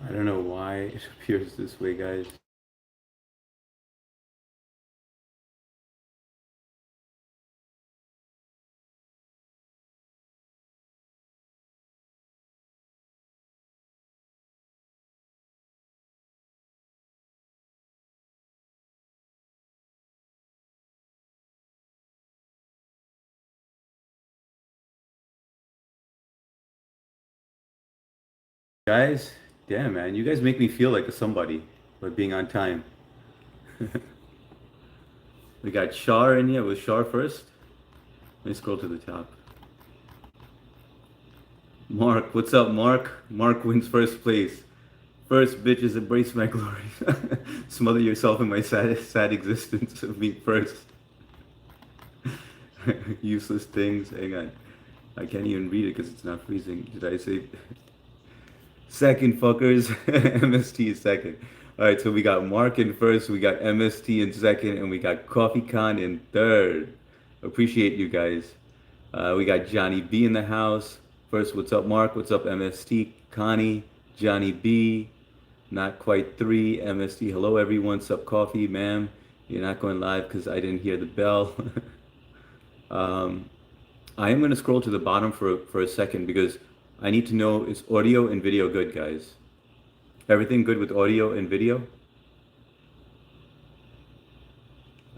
I don't know why it appears this way, guys. Guys, damn man, you guys make me feel like a somebody by being on time. We got Shar in here. Was Shar first? Let me scroll to the top. Mark, what's up, Mark? Mark wins first place. First, bitches, embrace my glory. Smother yourself in my sad existence of being first. Useless things. Hang on. I can't even read it because it's not freezing. Did I say second, fuckers? MST is second. All right, so we got Mark in first, we got MST in second, and we got Coffee Con in third. Appreciate you guys. We got Johnny B in the house. First, what's up, Mark? What's up, MST? Connie, Johnny B, not quite three. MST, hello, everyone. Sup, Coffee, ma'am. You're not going live because I didn't hear the bell. um, I am going to scroll to the bottom for a second because I need to know is audio and video good, guys? Everything good with audio and video?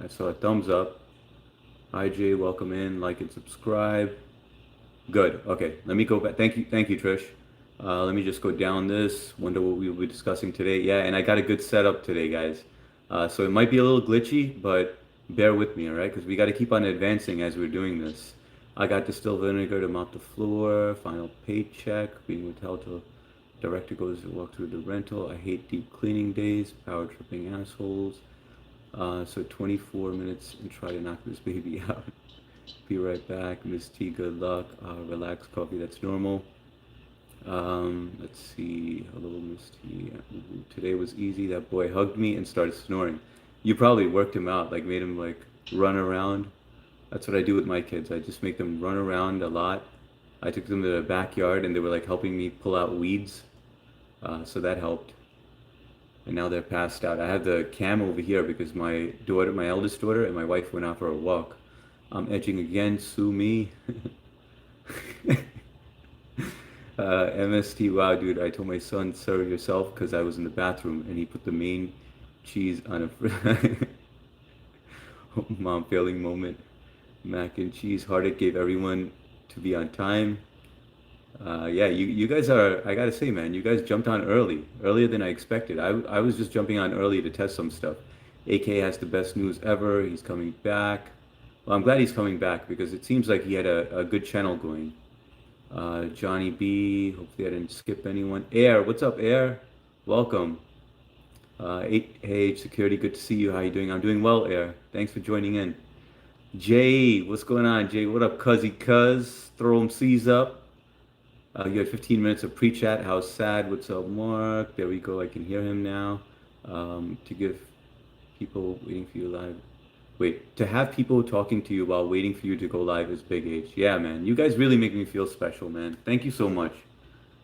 I saw a thumbs up. Hi, Jay. Welcome in. Like and subscribe. Good. Okay. Let me go back. Thank you, Trish. Let me just go down this. Wonder what we will be discussing today. Yeah, and I got a good setup today, guys. So it might be a little glitchy, but bear with me, all right? Because we got to keep on advancing as we're doing this. I got distilled vinegar to mop the floor. Final paycheck. Being withheld till director goes to walk through the rental. I hate deep cleaning days. Power tripping assholes. So 24 minutes and try to knock this baby out. Be right back. Miss T, good luck. Relax, Coffee, that's normal. Let's see. Hello, Miss T. Today was easy. That boy hugged me and started snoring. You probably worked him out, like made him like run around. That's what I do with my kids. I just make them run around a lot. I took them to the backyard and they were like helping me pull out weeds. So that helped. And now they're passed out. I have the cam over here because my daughter, my eldest daughter, and my wife went out for a walk. I'm edging again. Sue me. MST, wow, dude, I told my son, serve yourself, because I was in the bathroom, and he put the main cheese on a mom failing moment. Mac and cheese, heartache gave everyone to be on time. Yeah, you guys are, I gotta say, man, you guys jumped on early, earlier than I expected. I was just jumping on early to test some stuff. AK has the best news ever. He's coming back. Well, I'm glad he's coming back because it seems like he had a good channel going. Johnny B. Hopefully I didn't skip anyone. Air, what's up, Air? Welcome. 8H Security, good to see you. How you doing? I'm doing well, Air. Thanks for joining in. Jay, what's going on, Jay? What up, Cuzzy Cuz? Throw 'em C's up. You had 15 minutes of pre-chat. How sad? What's up, Mark? There we go. I can hear him now. To give people waiting for you live. Wait, to have people talking to you while waiting for you to go live is big age. Yeah, man. You guys really make me feel special, man. Thank you so much.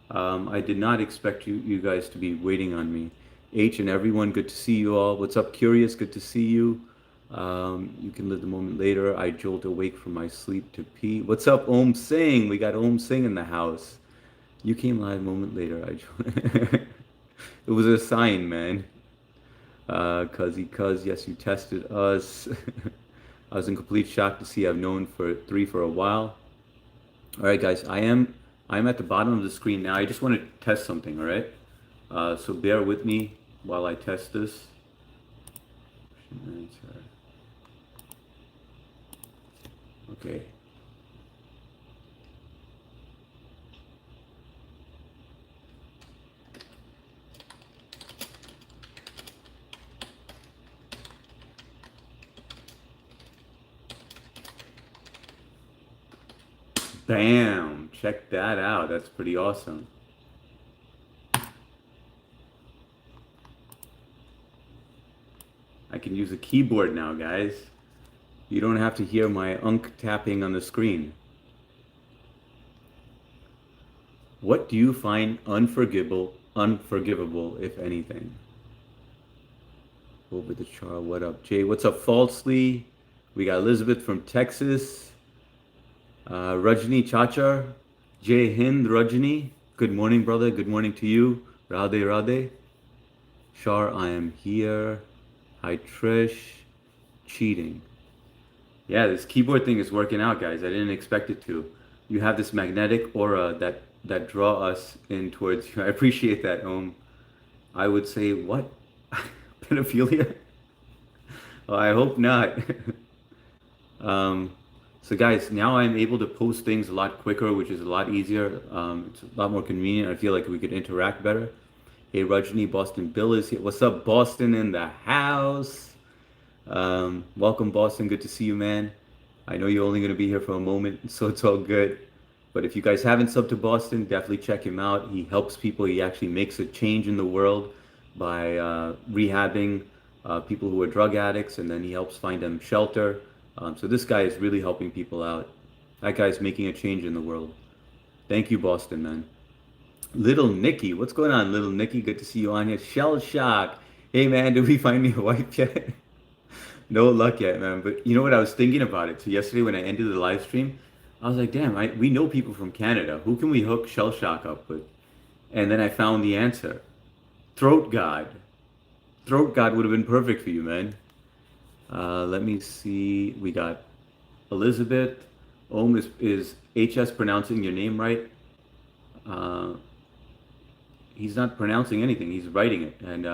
I did not expect you guys to be waiting on me. H and everyone, good to see you all. What's up, Curious? Good to see you. You can live the moment later. I jolt awake from my sleep to pee. What's up, Om Singh? We got Om Singh in the house. You came live a moment later. It was a sign, man. Cuz, yes, you tested us. I was in complete shock to see I've known for three for a while. All right, guys, I'm at the bottom of the screen now. I just want to test something, all right? So bear with me while I test this. Okay. Bam! Check that out. That's pretty awesome. I can use a keyboard now, guys. You don't have to hear my unk tapping on the screen. What do you find unforgivable, if anything? Over the char. What up, Jay? What's up, Falsely? We got Elizabeth from Texas. Rajni Chachar. Jay Hind Rajni. Good morning, brother. Good morning to you. Radhe Radhe. Shar, I am here. Hi, Trish. Cheating. Yeah, this keyboard thing is working out, guys. I didn't expect it to. You have this magnetic aura that draw us in towards you. I appreciate that, I would say, what? Pedophilia? Oh, I hope not. um, so guys, now I'm able to post things a lot quicker, which is a lot easier. It's a lot more convenient. I feel like we could interact better. Hey, Rajni, Boston Bill is here. What's up, Boston in the house? Welcome, Boston. Good to see you, man. I know you're only going to be here for a moment, so it's all good. But if you guys haven't subbed to Boston, definitely check him out. He helps people. He actually makes a change in the world by rehabbing people who are drug addicts, and then he helps find them shelter. So this guy is really helping people out. That guy's making a change in the world. Thank you, Boston, man. Little Nicky, what's going on, Little Nicky? Good to see you on here. Shell Shock. Hey, man, did we find me a wife yet? No luck yet, man. But you know what? I was thinking about it. So yesterday when I ended the live stream, I was like, damn, we know people from Canada. Who can we hook Shell Shock up with? And then I found the answer. Throat God. Throat God would have been perfect for you, man. Let me see. We got Elizabeth. Om, is HS pronouncing your name right? He's not pronouncing anything. He's writing it. And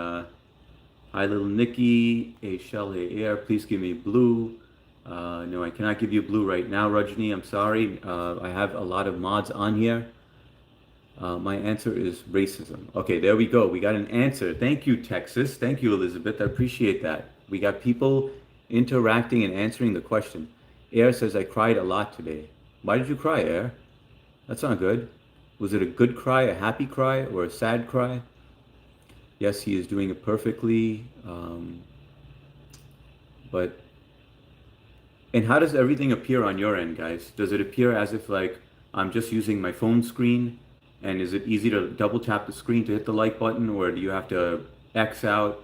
hi, Little Nikki. Hey, Shell. Hey, Air. Please give me blue. No, I cannot give you blue right now, Rajni. I'm sorry. I have a lot of mods on here. My answer is racism. Okay, there we go. We got an answer. Thank you, Texas. Thank you, Elizabeth. I appreciate that. We got people interacting and answering the question. Air says, I cried a lot today. Why did you cry, Air? That's not good. Was it a good cry, a happy cry, or a sad cry? Yes, he is doing it perfectly. And how does everything appear on your end, guys? Does it appear as if like I'm just using my phone screen? And is it easy to double tap the screen to hit the like button, or do you have to X out?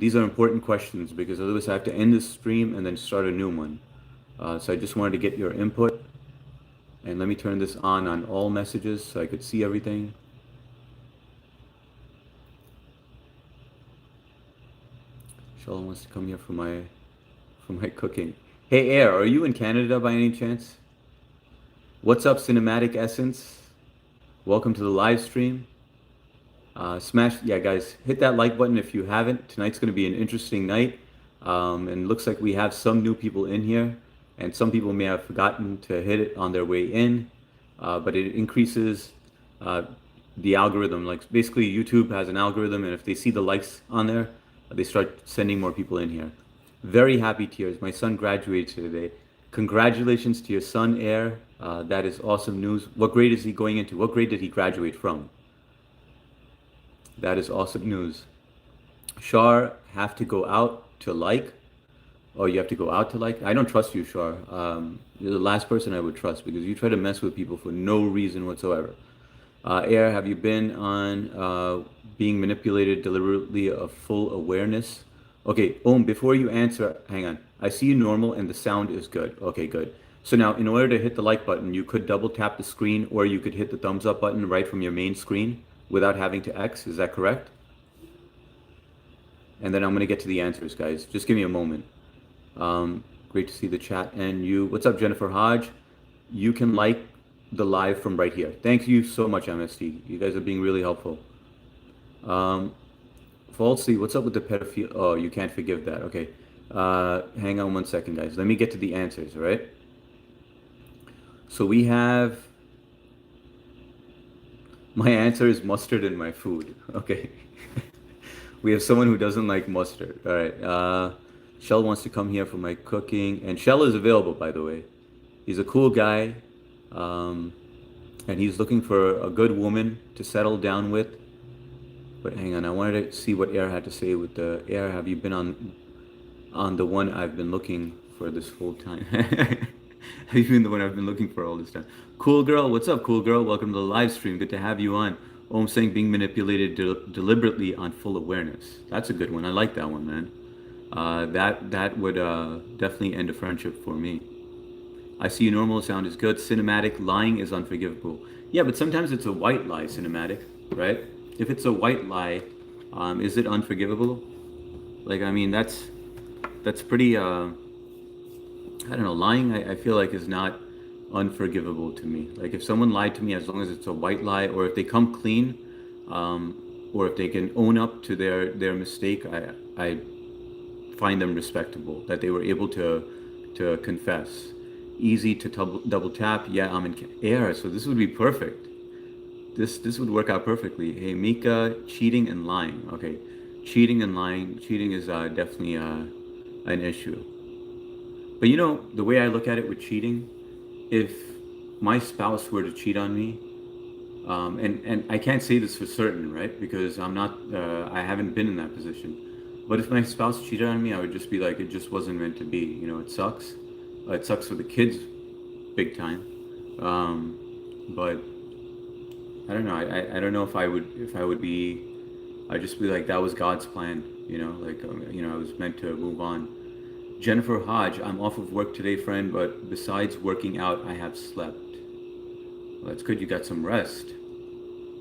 These are important questions because otherwise I have to end this stream and then start a new one. So I just wanted to get your input. And let me turn this on all messages so I could see everything. Sheldon wants to come here for my cooking. Hey, Air, are you in Canada by any chance? What's up, Cinematic Essence? Welcome to the live stream. Yeah, guys, hit that like button if you haven't. Tonight's going to be an interesting night. And looks like we have some new people in here. And some people may have forgotten to hit it on their way in. But it increases the algorithm. Like basically YouTube has an algorithm, and if they see the likes on there, they start sending more people in here. Very happy tears. My son graduated today. Congratulations to your son, Air. That is awesome news. What grade is he going into? What grade did he graduate from? That is awesome news. Shar, have to go out to like? Oh, you have to go out to like? I don't trust you, Shar. You're the last person I would trust because you try to mess with people for no reason whatsoever. Air, have you been on being manipulated deliberately of full awareness? Okay, before you answer, hang on. I see you normal and the sound is good. Okay, good. So now in order to hit the like button, you could double tap the screen or you could hit the thumbs up button right from your main screen without having to X. Is that correct? And then I'm going to get to the answers, guys. Just give me a moment. Great to see the chat. And you, what's up, Jennifer Hodge? You can like the live from right here. Thank you so much, MST. You guys are being really helpful. Falsely, what's up with the pedophilia? Oh, you can't forgive that. Okay. Hang on one second, guys. Let me get to the answers, all right? So we have, my answer is mustard in my food. Okay. We have someone who doesn't like mustard. All right. Shell wants to come here for my cooking. And Shell is available, by the way. He's a cool guy. And he's looking for a good woman to settle down with. But hang on, I wanted to see what Air had to say with the Air. Have you been on the one I've been looking for this whole time? Even the one I've been looking for all this time. Cool girl, what's up, cool girl? Welcome to the live stream. Good to have you on. Om saying being manipulated deliberately on full awareness. That's a good one. I like that one, man. That would definitely end a friendship for me. I see you normal sound is good. Cinematic lying is unforgivable. Yeah, but sometimes it's a white lie, cinematic, right? If it's a white lie, is it unforgivable? Like, I mean, that's pretty. I don't know. Lying, I feel like is not unforgivable to me. Like, if someone lied to me, as long as it's a white lie, or if they come clean, or if they can own up to their mistake, I find them respectable. That they were able to confess. Easy to double tap. Yeah, I'm in air, so this would be perfect. This would work out perfectly. Hey, Mika, cheating and lying. Okay, cheating and lying. Cheating is definitely an issue. But you know, the way I look at it with cheating, if my spouse were to cheat on me, and I can't say this for certain, right? Because I'm not, I haven't been in that position. But if my spouse cheated on me, I would just be like, it just wasn't meant to be. You know, it sucks. It sucks for the kids, big time. But I don't know. I don't know if I would be. I'd just be like, that was God's plan. You know, like you know, I was meant to move on. Jennifer Hodge, I'm off of work today, friend, but besides working out, I have slept. Well, that's good. You got some rest.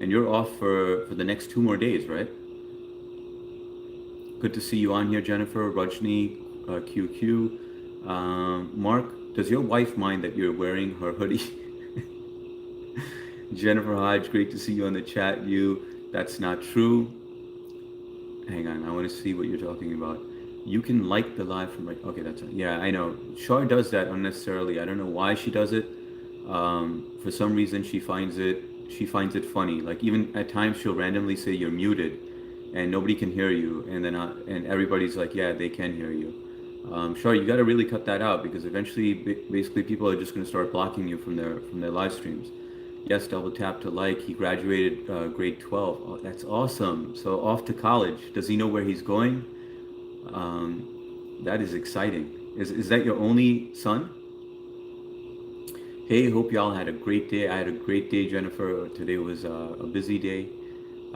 And you're off for the next 2 more days, right? Good to see you on here, Jennifer. Rajni, QQ. Mark, does your wife mind that you're wearing her hoodie? Jennifer Hodge, great to see you on the chat. That's not true. Hang on, I want to see what you're talking about. You can like the live from right. Okay, that's yeah, I know. Shar does that unnecessarily. I don't know why she does it. For some reason, she finds it funny. Like even at times, she'll randomly say you're muted, and nobody can hear you, and then and everybody's like, yeah, they can hear you. Shar, you got to really cut that out because eventually, basically, people are just going to start blocking you from their live streams. Yes, double tap to like. He graduated grade 12. Oh, that's awesome. So off to college. Does he know where he's going? That is exciting. Is that your only son? Hey, hope y'all had a great day. I had a great day, Jennifer. Today was a busy day.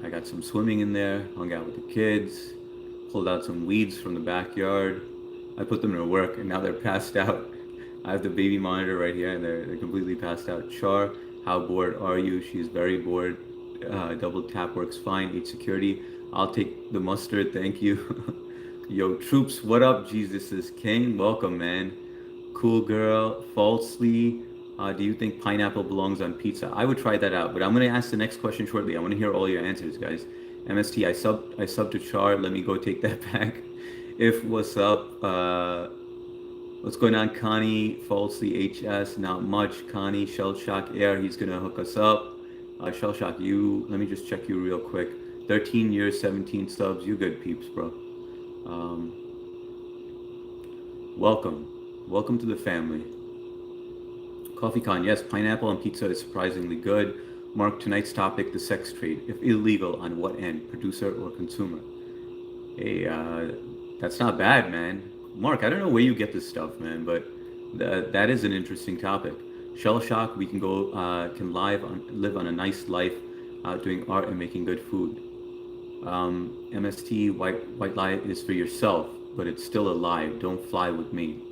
I got some swimming in there, hung out with the kids, pulled out some weeds from the backyard. I put them to work and now they're passed out. I have the baby monitor right here and they're completely passed out. Char, how bored are you? She's very bored. Double tap works fine. Eat security. I'll take the mustard. Thank you. Yo, troops, what up? Jesus is king. Welcome, man. Cool girl. Falsely. Do you think pineapple belongs on pizza? I would try that out, but I'm gonna ask the next question shortly. I want to hear all your answers, guys. MST, I sub to Char. Let me go take that back. If what's up? What's going on, Connie? Falsely HS. Not much. Connie Shell Shock Air. He's gonna hook us up. Shell Shock, you. Let me just check you real quick. 13 years, 17 subs. You good peeps, bro. Welcome. Welcome to the family. Coffee Con, yes, pineapple on pizza is surprisingly good. Mark, tonight's topic, the sex trade. If illegal, on what end, producer or consumer? Hey, that's not bad, man. Mark, I don't know where you get this stuff, man, but that is an interesting topic. Shell Shock, we can go, can live on a nice life, doing art and making good food. MST, white lie is for yourself, but it's still a lie. Don't fly with me.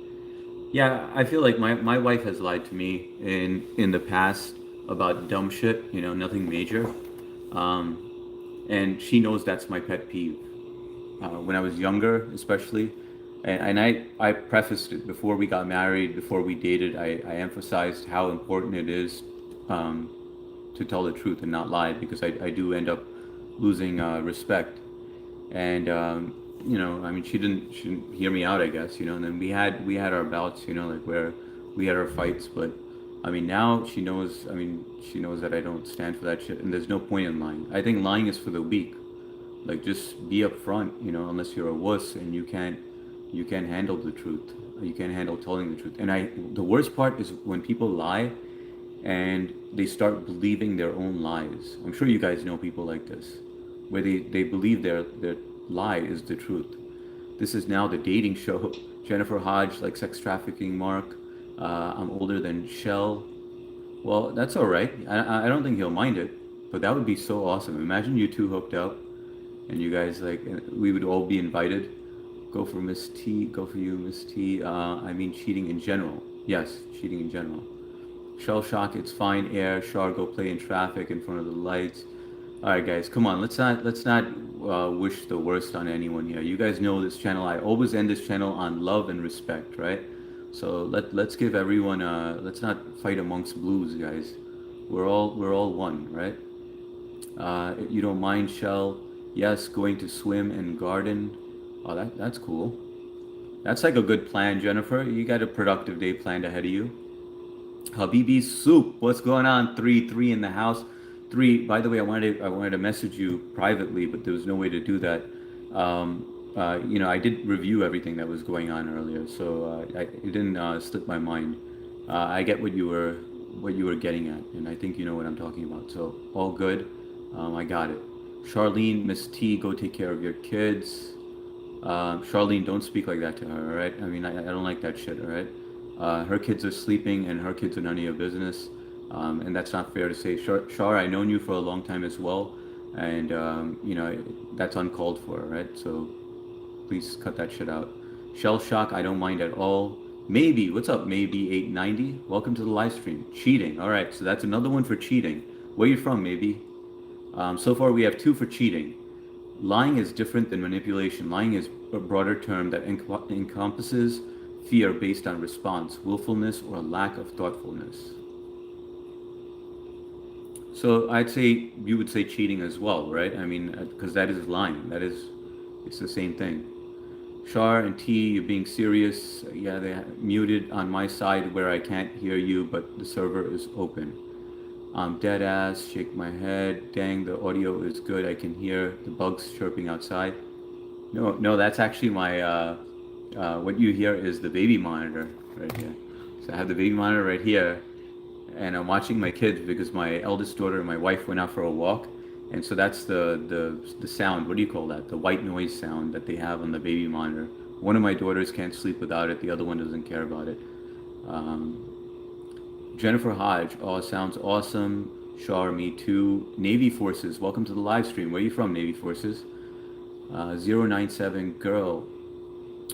Yeah, I feel like my wife has lied to me in the past about dumb shit, you know, nothing major. And she knows that's my pet peeve. When I was younger, especially, and I prefaced it before we got married, before we dated, I emphasized how important it is to tell the truth and not lie because I do end up losing respect. And you know, I mean, she didn't hear me out, I guess, you know. And then we had our bouts, you know, like where we had our fights. But I mean, now she knows. I mean, she knows that I don't stand for that shit, and there's no point in lying. I think lying is for the weak. Like, just be upfront, you know, unless you're a wuss and you can't handle the truth. You can't handle telling the truth. And the worst part is when people lie and they start believing their own lies. I'm sure you guys know people like this, where they believe their lie is the truth. This is now the dating show. Jennifer Hodge, like sex trafficking, Mark. I'm older than Shell. Well, that's all right. I don't think he'll mind it, but that would be so awesome. Imagine you two hooked up, and you guys like we would all be invited. Go for Miss T. Go for you, Miss T. I mean cheating in general. Yes, cheating in general. Shell shock. It's fine. Air. Shar go play in traffic in front of the lights. All right, guys, come on. Let's not wish the worst on anyone here. You guys know this channel. I always end this channel on love and respect, right? So let's give everyone. Let's not fight amongst blues, guys. We're all one, right? You don't mind Shell? Yes, going to swim and garden. Oh, that's cool. That's like a good plan, Jennifer. You got a productive day planned ahead of you. Habibi Soup, what's going on? Three in the house. Three. By the way, I wanted to message you privately, but there was no way to do that. I did review everything that was going on earlier, so it didn't slip my mind. I get what you were getting at, and I think you know what I'm talking about. So all good. I got it. Charlene, Miss T, go take care of your kids. Charlene, don't speak like that to her, all right? I mean, I don't like that shit, all right? Her kids are sleeping and her kids are none of your business. And that's not fair to say. Shar, I've known you for a long time as well. And, that's uncalled for, right? So please cut that shit out. Shell shock, I don't mind at all. Maybe, what's up, maybe 890? Welcome to the live stream. Cheating, all right, so that's another one for cheating. Where you from, maybe? So far we have two for cheating. Lying is different than manipulation. Lying is a broader term that encompasses fear based on response, willfulness, or lack of thoughtfulness. So I'd say you would say cheating as well, right? I mean, because that is lying. It's the same thing. Shar and T, you're being serious. Yeah, they muted on my side where I can't hear you, but the server is open. I'm dead ass, shake my head. Dang, the audio is good. I can hear the bugs chirping outside. No, that's actually my, what you hear is the baby monitor right here. So I have the baby monitor right here, and I'm watching my kids because my eldest daughter and my wife went out for a walk. And so that's the sound, what do you call that? The white noise sound that they have on the baby monitor. One of my daughters can't sleep without it. The other one doesn't care about it. Jennifer Hodge, oh, sounds awesome. Shar, me too. Navy Forces, welcome to the live stream. Where are you from, Navy Forces? 097, girl.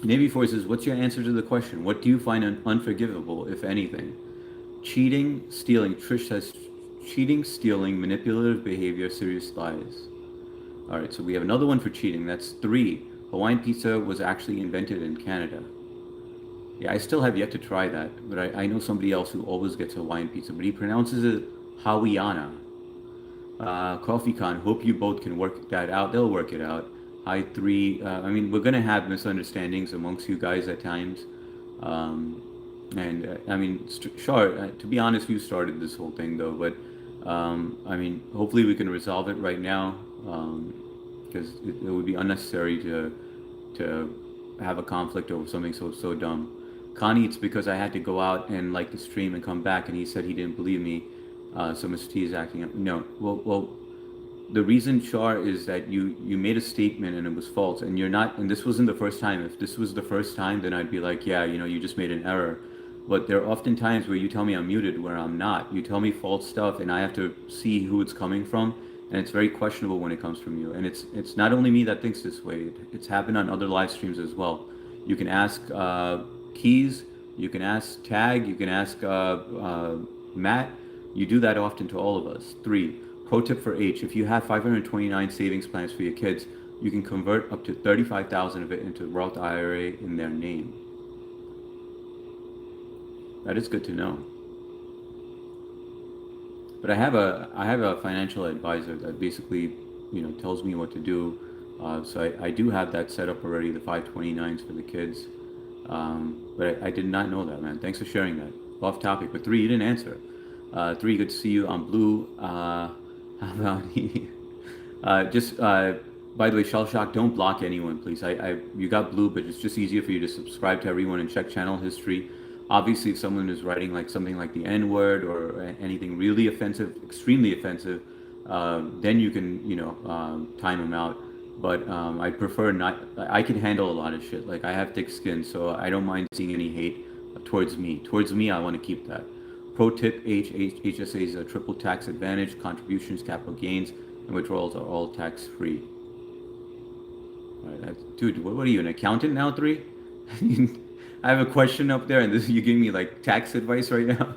Navy Forces, what's your answer to the question? What do you find unforgivable, if anything? Cheating, stealing. Trish says cheating, stealing, manipulative behavior, serious lies. All right, so we have another one for cheating. That's 3. Hawaiian pizza was actually invented in Canada. Yeah, I still have yet to try that, but I know somebody else who always gets Hawaiian pizza, but he pronounces it Hawaiiana. Coffee Con, hope you both can work that out. They'll work it out. Hi, 3. I mean, we're going to have misunderstandings amongst you guys at times. I mean, sure, to be honest, you started this whole thing though, but I mean, hopefully we can resolve it right now, because it would be unnecessary to have a conflict over something so dumb. Connie, it's because I had to go out and like the stream and come back, and he said he didn't believe me, so Mr. T is acting up. No, well, the reason, Char, is that you made a statement and it was false, and you're not, and this wasn't the first time. If this was the first time, then I'd be like, yeah, you just made an error. But there are often times where you tell me I'm muted where I'm not. You tell me false stuff, and I have to see who it's coming from, and it's very questionable when it comes from you. And it's not only me that thinks this way. It's happened on other live streams as well. You can ask Keys, you can ask Tag, you can ask Matt. You do that often to all of us. 3. Pro tip for H: if you have 529 savings plans for your kids, you can convert up to 35,000 of it into Roth IRA in their name. That is good to know. But I have a financial advisor that basically, tells me what to do. So I do have that set up already, the 529s for the kids. But I did not know that, man. Thanks for sharing that. Off topic, but 3, you didn't answer. 3, good to see you. On Blue. How about he? By the way, Shell Shock, don't block anyone, please. You got Blue, but it's just easier for you to subscribe to everyone and check channel history. Obviously, if someone is writing like something like the N-word or anything really offensive, extremely offensive, then you can, time them out. But I prefer not. I can handle a lot of shit. Like, I have thick skin, so I don't mind seeing any hate. Towards me, I want to keep that. Pro tip: HSA is a triple tax advantage. Contributions, capital gains, and withdrawals are all tax free. All right, dude, what are you, an accountant now? Three? I have a question up there, and this you giving me like tax advice right now.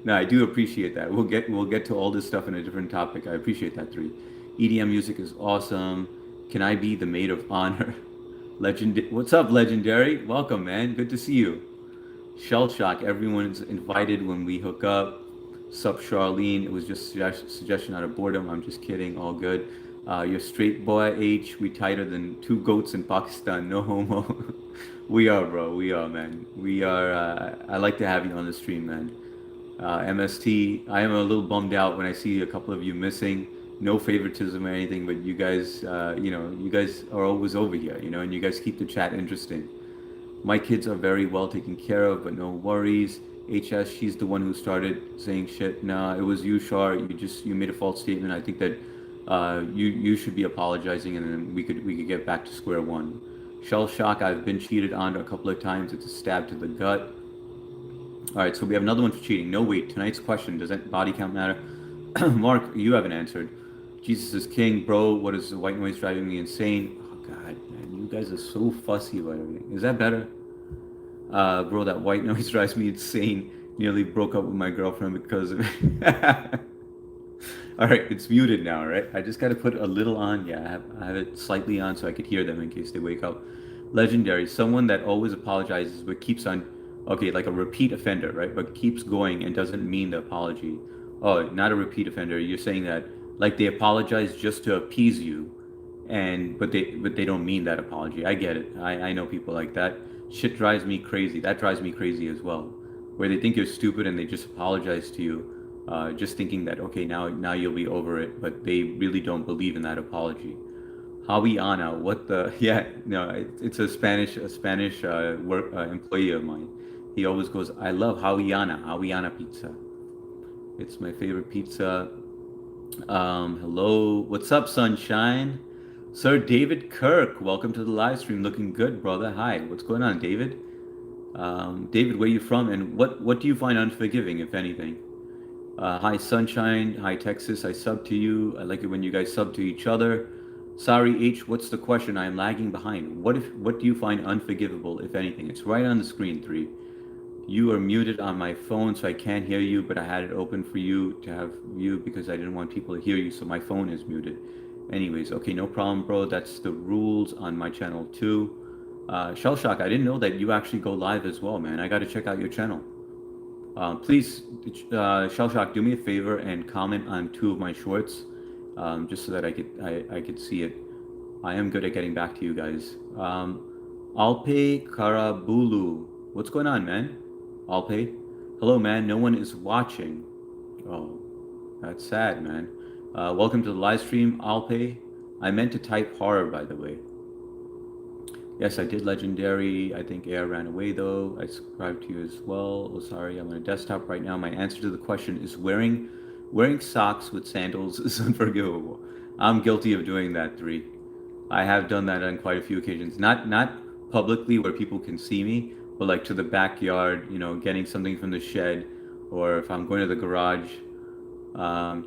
No, I do appreciate that. We'll get to all this stuff in a different topic. I appreciate that. Three. EDM music is awesome. Can I be the maid of honor? What's up, legendary? Welcome, man. Good to see you. Shell shock. Everyone's invited when we hook up. Sup, Charlene. It was just suggestion out of boredom. I'm just kidding. All good. You're straight boy H. We tighter than two goats in Pakistan. No homo. We are, bro. We are, man. We are. I like to have you on the stream, man. MST. I am a little bummed out when I see a couple of you missing. No favoritism or anything, but you guys, you guys are always over here, and you guys keep the chat interesting. My kids are very well taken care of, but no worries. HS, she's the one who started saying shit. Nah, it was you, Shar. You made a false statement. I think that you should be apologizing, and then we could get back to square one. Shell shock. I've been cheated on a couple of times. It's a stab to the gut. All right, so we have another one for cheating. No, wait. Tonight's question: does that body count matter? Mark, you haven't answered. Jesus is king, bro. What is the white noise driving me insane? Oh God, man, you guys are so fussy about everything. Is that better? Bro, that white noise drives me insane. Nearly broke up with my girlfriend because of it. All right, it's muted now, right? I just got to put a little on. Yeah, I have it slightly on so I could hear them in case they wake up. Legendary, someone that always apologizes but keeps on, okay, like a repeat offender, right? But keeps going and doesn't mean the apology. Oh, not a repeat offender. You're saying that like they apologize just to appease you, but they don't mean that apology. I get it. I know people like that. Shit drives me crazy. That drives me crazy as well. Where they think you're stupid and they just apologize to you, just thinking that okay, now you'll be over it, but they really don't believe in that apology. Javiana, what the? Yeah, no, it's a Spanish work employee of mine. He always goes, I love Javiana pizza. It's my favorite pizza. Hello, what's up, sunshine? Sir David Kirk, welcome to the live stream. Looking good, brother. Hi, what's going on, David? David, where you from, and what do you find unforgiving, if anything? Hi, sunshine. Hi, Texas. I sub to you. I like it when you guys sub to each other. Sorry, H. What's the question? I am lagging behind. What do you find unforgivable, if anything? It's right on the screen. Three. You are muted on my phone, so I can't hear you, but I had it open for you to have you because I didn't want people to hear you, so my phone is muted. Anyways, okay, no problem, bro. That's the rules on my channel too. Shell Shock, I didn't know that you actually go live as well, man. I got to check out your channel. Please, Shell Shock, do me a favor and comment on 2 of my shorts, just so that I could see it. I am good at getting back to you guys. Alpe Karabulu, what's going on, man? Alpe, hello, man. No one is watching. Oh, that's sad, man. Welcome to the live stream, Alpe. I meant to type horror, by the way. Yes, I did legendary. I think Air ran away though. I subscribed to you as well. Oh, sorry, I'm on a desktop right now. My answer to the question is wearing socks with sandals is unforgivable. I'm guilty of doing that, 3. I have done that on quite a few occasions. Not publicly where people can see me, but like to the backyard, getting something from the shed, or if I'm going to the garage.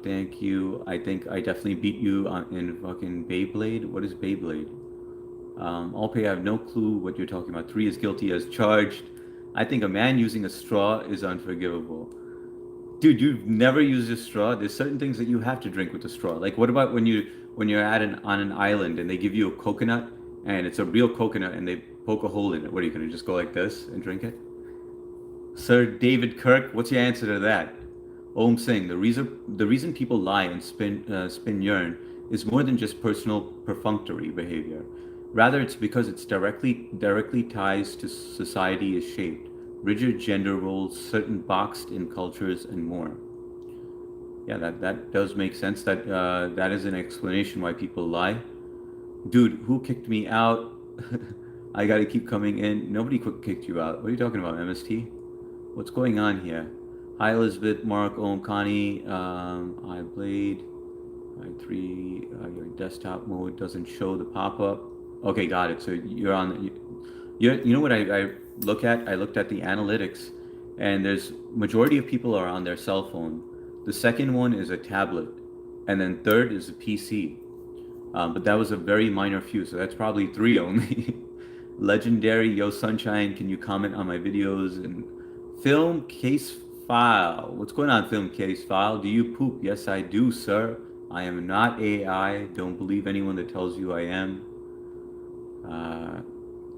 Thank you. I think I definitely beat you in fucking Beyblade. What is Beyblade? Alpe, I have no clue what you're talking about. 3 is guilty as charged. I think a man using a straw is unforgivable. Dude, you've never used a straw. There's certain things that you have to drink with a straw. Like, what about when you're on an island and they give you a coconut and it's a real coconut and they poke a hole in it? What are you gonna just go like this and drink it? Sir David Kirk, what's your answer to that? Om Singh, the reason people lie and spin yarn is more than just personal perfunctory behavior. Rather, it's because it's directly ties to society is shaped, rigid gender roles, certain boxed-in cultures, and more. Yeah, that does make sense. That is an explanation why people lie. Dude, who kicked me out? I gotta keep coming in. Nobody kicked you out. What are you talking about, MST? What's going on here? Hi, Elizabeth, Mark, Om, Connie, I Blade. I3, your desktop mode doesn't show the pop-up. Okay, got it. So you're on. You know what? I I looked at the analytics, and there's majority of people are on their cell phone. The second one is a tablet, and then third is a PC. But that was a very minor few, so that's probably three only. Legendary, yo Sunshine, can you comment on my videos? And Film Case File, what's going on, Film Case File? Do you poop? Yes, I do, sir. I am not AI. Don't believe anyone that tells you I am. Uh,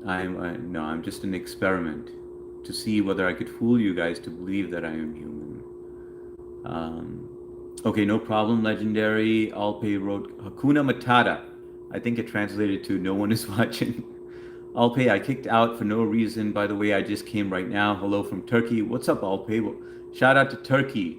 no, I'm just an experiment to see whether I could fool you guys to believe that I am human. Okay, no problem, Legendary. Alpay wrote Hakuna Matata. I think it translated to no one is watching. Alpay, I kicked out for no reason. By the way, I just came right now. Hello from Turkey. What's up, Alpay? Well, shout out to Turkey.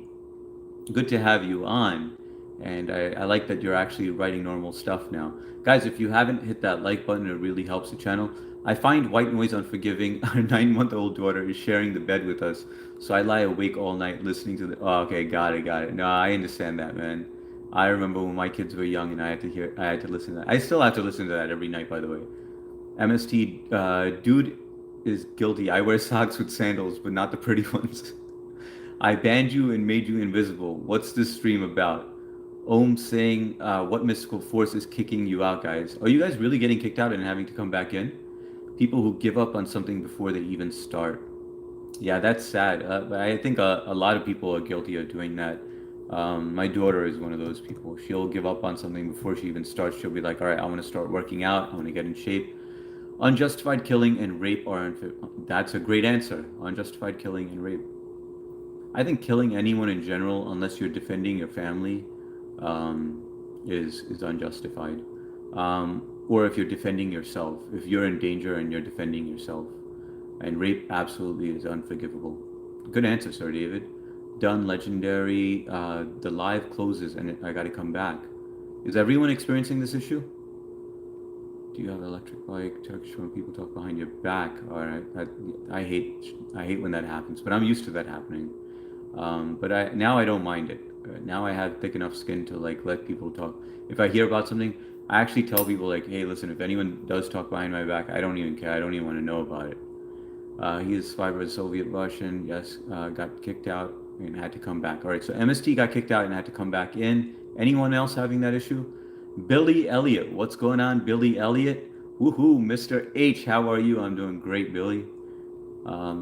Good to have you on. And I like that you're actually writing normal stuff now. Guys, if you haven't hit that like button, it really helps the channel. I find white noise unforgiving. Our 9-month-old daughter is sharing the bed with us. So I lie awake all night listening to the... Oh, okay, got it. No, I understand that, man. I remember when my kids were young and I had to listen to that. I still have to listen to that every night, by the way. MST, dude is guilty. I wear socks with sandals, but not the pretty ones. I banned you and made you invisible. What's this stream about? Ohm saying, what mystical force is kicking you out, guys? Are you guys really getting kicked out and having to come back in? People who give up on something before they even start. Yeah, that's sad. But I think a lot of people are guilty of doing that. My daughter is one of those people. She'll give up on something before she even starts. She'll be like, all right, I want to start working out. I want to get in shape. Unjustified killing and rape are unfit. That's a great answer. Unjustified killing and rape. I think killing anyone in general, unless you're defending your family, is unjustified. Or if you're defending yourself, if you're in danger and you're defending yourself. And rape absolutely is unforgivable. Good answer, Sir David. Done, Legendary. The live closes and I gotta come back. Is everyone experiencing this issue? Do you have an electric bike? Turkish when people talk behind your back. All right, I hate when that happens, but I'm used to that happening. But now I don't mind it. Now I have thick enough skin to like let people talk. If I hear about something, I actually tell people like, hey, listen, if anyone does talk behind my back, I don't even care. I don't even want to know about it. He is fiber Soviet Russian. Yes, got kicked out and had to come back. All right, so MST got kicked out and had to come back in. Anyone else having that issue? Billy Elliott, what's going on, Billy Elliott? Woohoo, Mr. H, how are you? I'm doing great, Billy.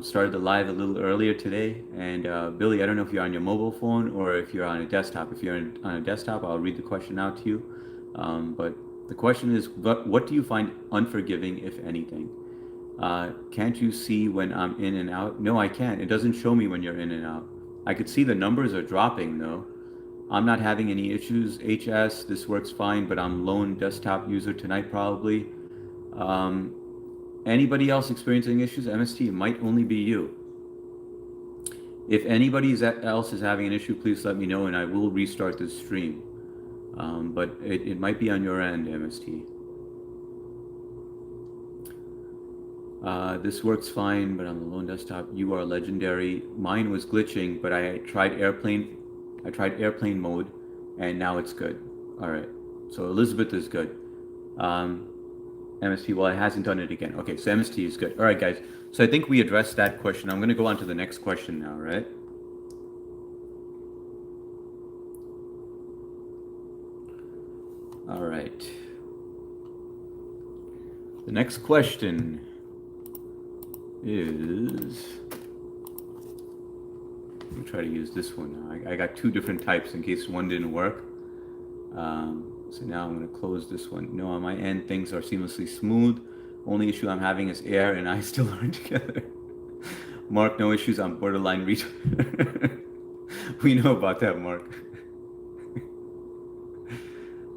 Started the live a little earlier today, and Billy, I don't know if you're on your mobile phone or if you're on a desktop. If you're on a desktop, I'll read the question out to you. But the question is, what do you find unforgiving, if anything? Can't you see when I'm in and out? No, I can't. It doesn't show me when you're in and out. I could see the numbers are dropping though. I'm not having any issues. HS, this works fine, but I'm lone desktop user tonight probably. Anybody else experiencing issues? MST, it might only be you. If anybody else is having an issue, please let me know and I will restart this stream. But it might be on your end, MST. This works fine, but on the lone desktop, you are Legendary. Mine was glitching, but I tried airplane mode, and now it's good. All right, so Elizabeth is good. MST, well, it hasn't done it again. Okay, so MST is good. All right, guys. So I think we addressed that question. I'm going to go on to the next question now, right? All right. The next question is... Let me try to use this one now. I got two different types in case one didn't work. So now I'm going to close this one. No, on my end, things are seamlessly smooth. Only issue I'm having is air and I still aren't together. Mark, no issues. I'm borderline retard. We know about that, Mark.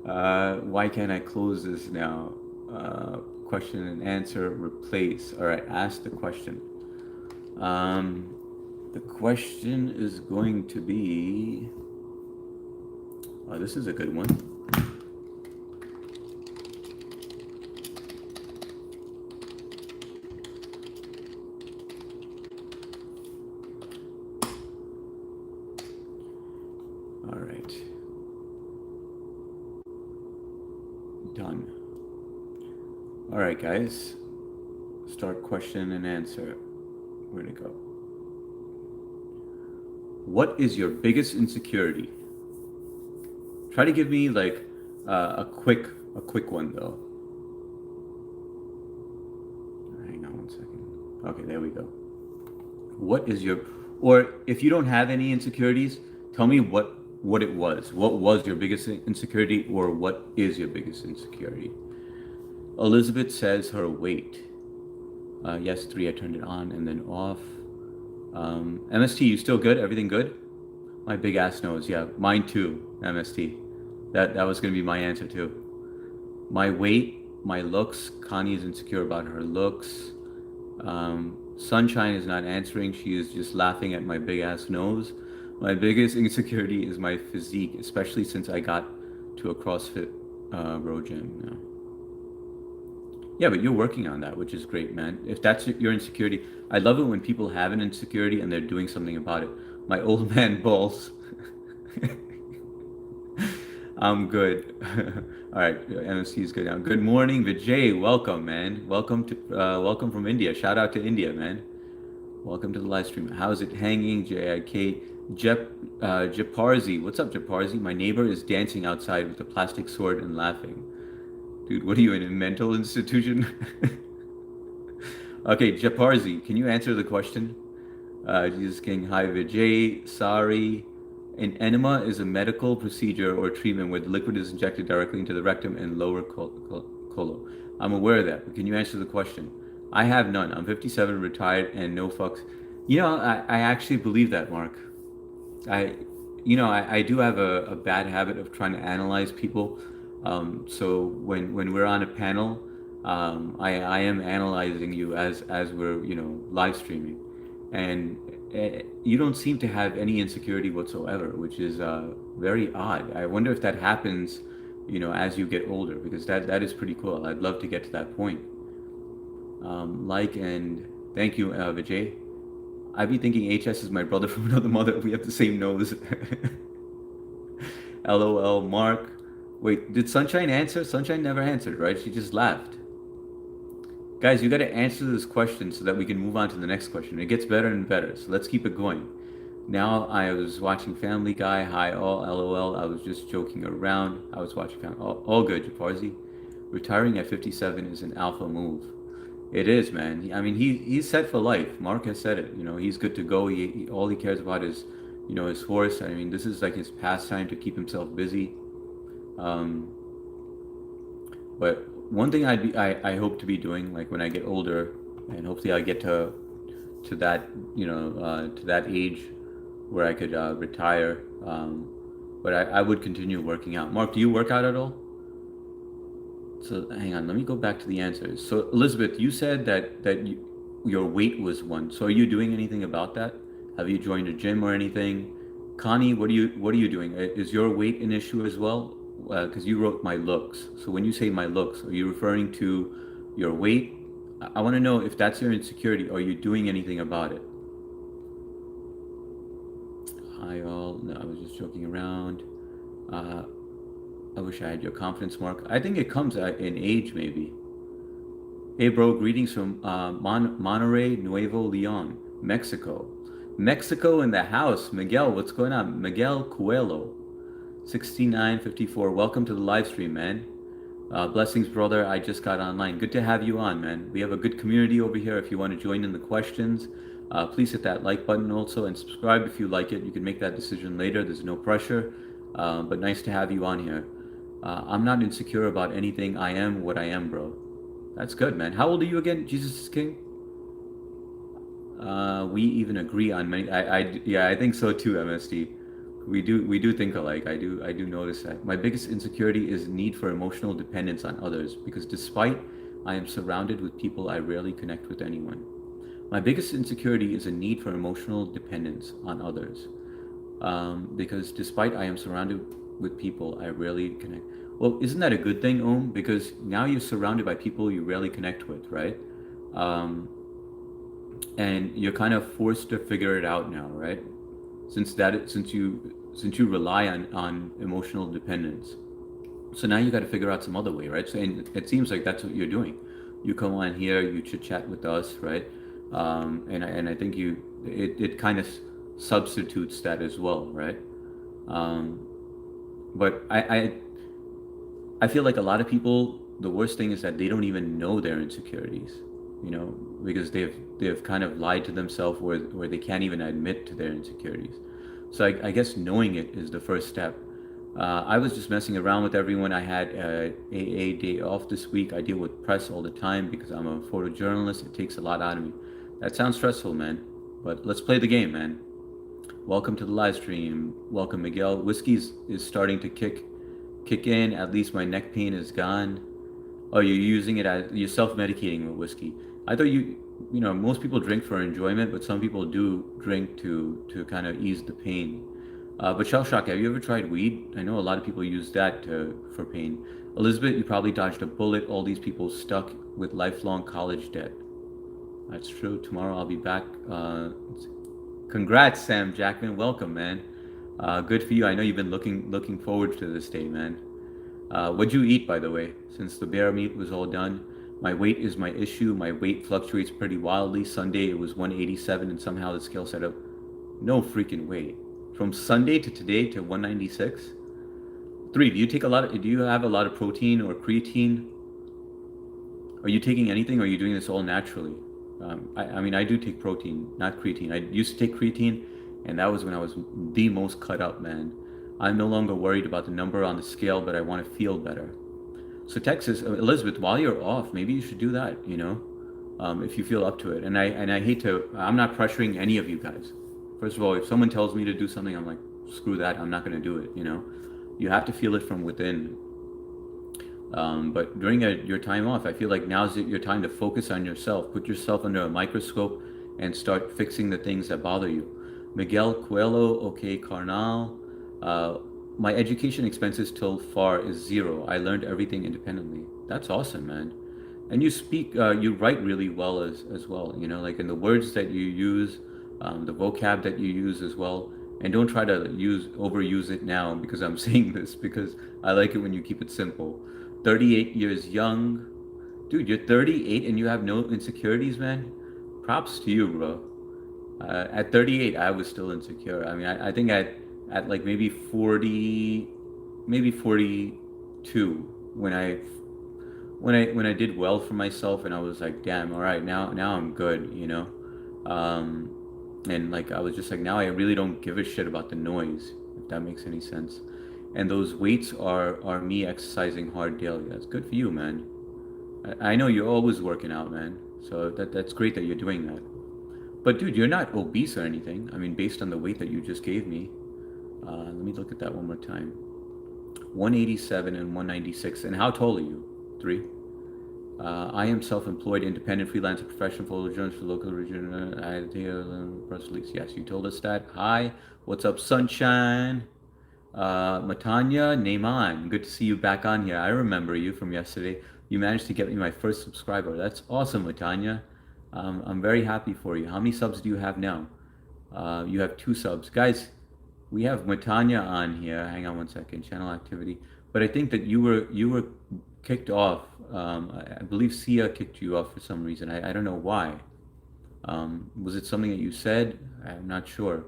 Why can't I close this now? Question and answer, replace. All right, ask the question. The question is going to be... Oh, this is a good one. All right. Done. All right, guys. Start question and answer. Where'd it go? What is your biggest insecurity? Try to give me like a quick one though. Hang on 1 second. Okay, there we go. What is your, or if you don't have any insecurities, tell me what it was. What was your biggest insecurity, or what is your biggest insecurity? Elizabeth says her weight. Yes, 3. I turned it on and then off. MST, you still good? Everything good? My big ass nose. Yeah, mine too. MST. That was gonna be my answer too. My weight, my looks. Connie is insecure about her looks. Sunshine is not answering. She is just laughing at my big ass nose. My biggest insecurity is my physique, especially since I got to a CrossFit row gym now. Yeah, but you're working on that, which is great, man. If that's your insecurity, I love it when people have an insecurity and they're doing something about it. My old man balls. I'm good. All right, MSC is good now. Good morning, Vijay. Welcome, man. Welcome from India. Shout out to India, man. Welcome to the live stream. How's it hanging? JIK. Japarzi. What's up, Japarzi? My neighbor is dancing outside with a plastic sword and laughing. Dude, what are you in a mental institution? Okay, Japarzi, can you answer the question? Jesus King, hi Vijay. Sorry. An enema is a medical procedure or treatment where the liquid is injected directly into the rectum and lower colon. I'm aware of that, but can you answer the question? I have none. I'm 57, retired, and no fucks. I actually believe that, Mark. I do have a bad habit of trying to analyze people. So when we're on a panel, I am analyzing you as we're live streaming, and you don't seem to have any insecurity whatsoever, which is very odd. I wonder if that happens, as you get older, because that is pretty cool. I'd love to get to that point. And thank you, Vijay. I'd be thinking HS is my brother from another mother. We have the same nose. LOL, Mark. Wait, did Sunshine answer? Sunshine never answered, right? She just laughed. Guys, you got to answer this question so that we can move on to the next question. It gets better and better, so let's keep it going. Now, I was watching Family Guy. Hi, all. LOL. I was just joking around. I was watching Family. All good, Japarzi. Retiring at 57 is an alpha move. It is, man. I mean, he's set for life. Mark has said it. He's good to go. All he cares about is, his horse. I mean, this is like his pastime to keep himself busy. But one thing I hope to be doing, like when I get older, and hopefully I get to that to that age where I could retire. But I would continue working out. Mark, do you work out at all? So hang on, let me go back to the answers. So Elizabeth, you said that your weight was 1. So are you doing anything about that? Have you joined a gym or anything? Connie, what are you doing? Is your weight an issue as well? Because you wrote my looks. So when you say my looks, are you referring to your weight? I want to know if that's your insecurity. Are you doing anything about it? Hi all. No, I was just joking around. I wish I had your confidence, Mark. I think it comes in age, maybe. Hey, bro. Greetings from Monterrey, Nuevo Leon, Mexico. Mexico in the house. Miguel, what's going on? Miguel Coelho. 6954. Welcome to the live stream, man. Blessings, brother. I just got online. Good to have you on, man. We have a good community over here. If you want to join in the questions, please hit that like button also and subscribe if you like it. You can make that decision later. There's no pressure, but nice to have you on here. I'm not insecure about anything. I am what I am, bro. That's good, man. How old are you again? Jesus is King. We even agree on many. I think so too, MSD. We do think alike. I do notice that. My biggest insecurity is need for emotional dependence on others, because despite I am surrounded with people, I rarely connect with anyone. My biggest insecurity is a need for emotional dependence on others, because despite I am surrounded with people, I rarely connect. Well, isn't that a good thing, Because now you're surrounded by people you rarely connect with, right? And you're kind of forced to figure it out now, right? Since you rely on emotional dependence, so now you got to figure out some other way, right? So, and it seems like that's what you're doing. You come on here, you chit chat with us, right? And I think it kind of substitutes that as well, right? Um, but I feel like a lot of people, the worst thing is that they don't even know their insecurities, you know, because they've kind of lied to themselves where they can't even admit to their insecurities. So I guess knowing it is the first step. I was just messing around with everyone. I had a day off this week. I deal with press all the time because I'm a photojournalist. It takes a lot out of me. That sounds stressful, man. But let's play the game, man. Welcome to the live stream. Welcome, Miguel. Whiskey is starting to kick in. At least my neck pain is gone. Oh, you're using it as you're self-medicating with whiskey. I thought you know, most people drink for enjoyment, but some people do drink to kind of ease the pain. But Shell Shock, have you ever tried weed? I know a lot of people use that for pain. Elizabeth, you probably dodged a bullet. All these people stuck with lifelong college debt. That's true. Tomorrow I'll be back. Congrats, Sam Jackman. Welcome, man. Good for you. I know you've been looking forward to this day, man. What'd you eat, by the way? Since the bear meat was all done, my weight is my issue. My weight fluctuates pretty wildly. Sunday it was 187, and somehow the scale set up. No freaking way. From Sunday to today to 196. Three. Do you have a lot of protein or creatine? Are you taking anything, or are you doing this all naturally? I mean, I do take protein, not creatine. I used to take creatine, and that was when I was the most cut up, man. I'm no longer worried about the number on the scale, but I want to feel better. So Texas, Elizabeth, while you're off, maybe you should do that, you know, if you feel up to it. And I hate to, I'm not pressuring any of you guys. First of all, if someone tells me to do something, I'm like, screw that, I'm not going to do it, you know. You have to feel it from within. But during your time off, I feel like now's your time to focus on yourself. Put yourself under a microscope and start fixing the things that bother you. Miguel Coelho, okay, Carnal. My education expenses till far is zero. I learned everything independently. That's awesome, man. And you write really well as well. You know, like in the words that you use, the vocab that you use as well. And don't try to overuse it now because I'm saying this because I like it when you keep it simple. 38 years young. Dude, you're 38 and you have no insecurities, man. Props to you, bro. At 38, I was still insecure. I mean, I think at like maybe 40, maybe 42, when I did well for myself and I was like, damn, all right, now I'm good, you know. And like I was just like, now I really don't give a shit about the noise, if that makes any sense. And those weights are me exercising hard daily. That's good for you, man. I know you're always working out, man. So that's great that you're doing that. But dude, you're not obese or anything. I mean, based on the weight that you just gave me. Let me look at that one more time. 187 and 196. And how tall are you? Three. I am self-employed, independent, freelancer, professional photojournalist for local region. Press release. Yes, you told us that. Hi, what's up, sunshine? Matanya Neyman, good to see you back on here. I remember you from yesterday. You managed to get me my first subscriber. That's awesome, Matanya. I'm very happy for you. How many subs do you have now? You have 2 subs. Guys, we have Matanya on here. Hang on one second. Channel activity. But I think that you were kicked off. I believe Sia kicked you off for some reason. I don't know why. Was it something that you said? I'm not sure.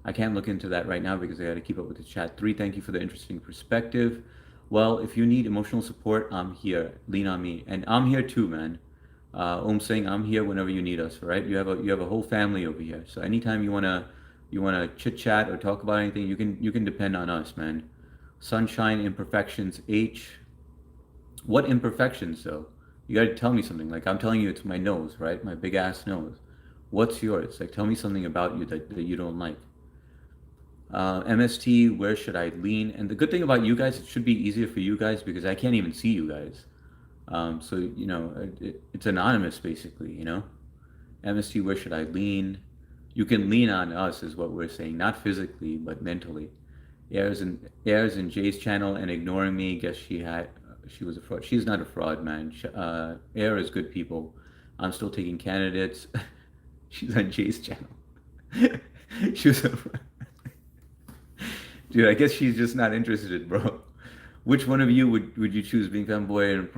I can't look into that right now because I got to keep up with the chat. 3, thank you for the interesting perspective. Well, if you need emotional support, I'm here. Lean on me, and I'm here too, man. Saying I'm here whenever you need us. Right? You have a whole family over here. So anytime you wanna chit chat or talk about anything, you can depend on us, man. Sunshine imperfections H. What imperfections though? You got to tell me something. Like I'm telling you, it's my nose, right? My big ass nose. What's yours? Like tell me something about you that you don't like. MST, where should I lean? And the good thing about you guys, it should be easier for you guys because I can't even see you guys. So, you know, it's anonymous basically, you know? MST, where should I lean? You can lean on us is what we're saying, not physically, but mentally. Airs in Jay's channel and ignoring me, guess she was a fraud. She's not a fraud, man. Air is good people. I'm still taking candidates. She's on Jay's channel. She was a dude, I guess she's just not interested, bro. Which one of you would you choose, being fanboy and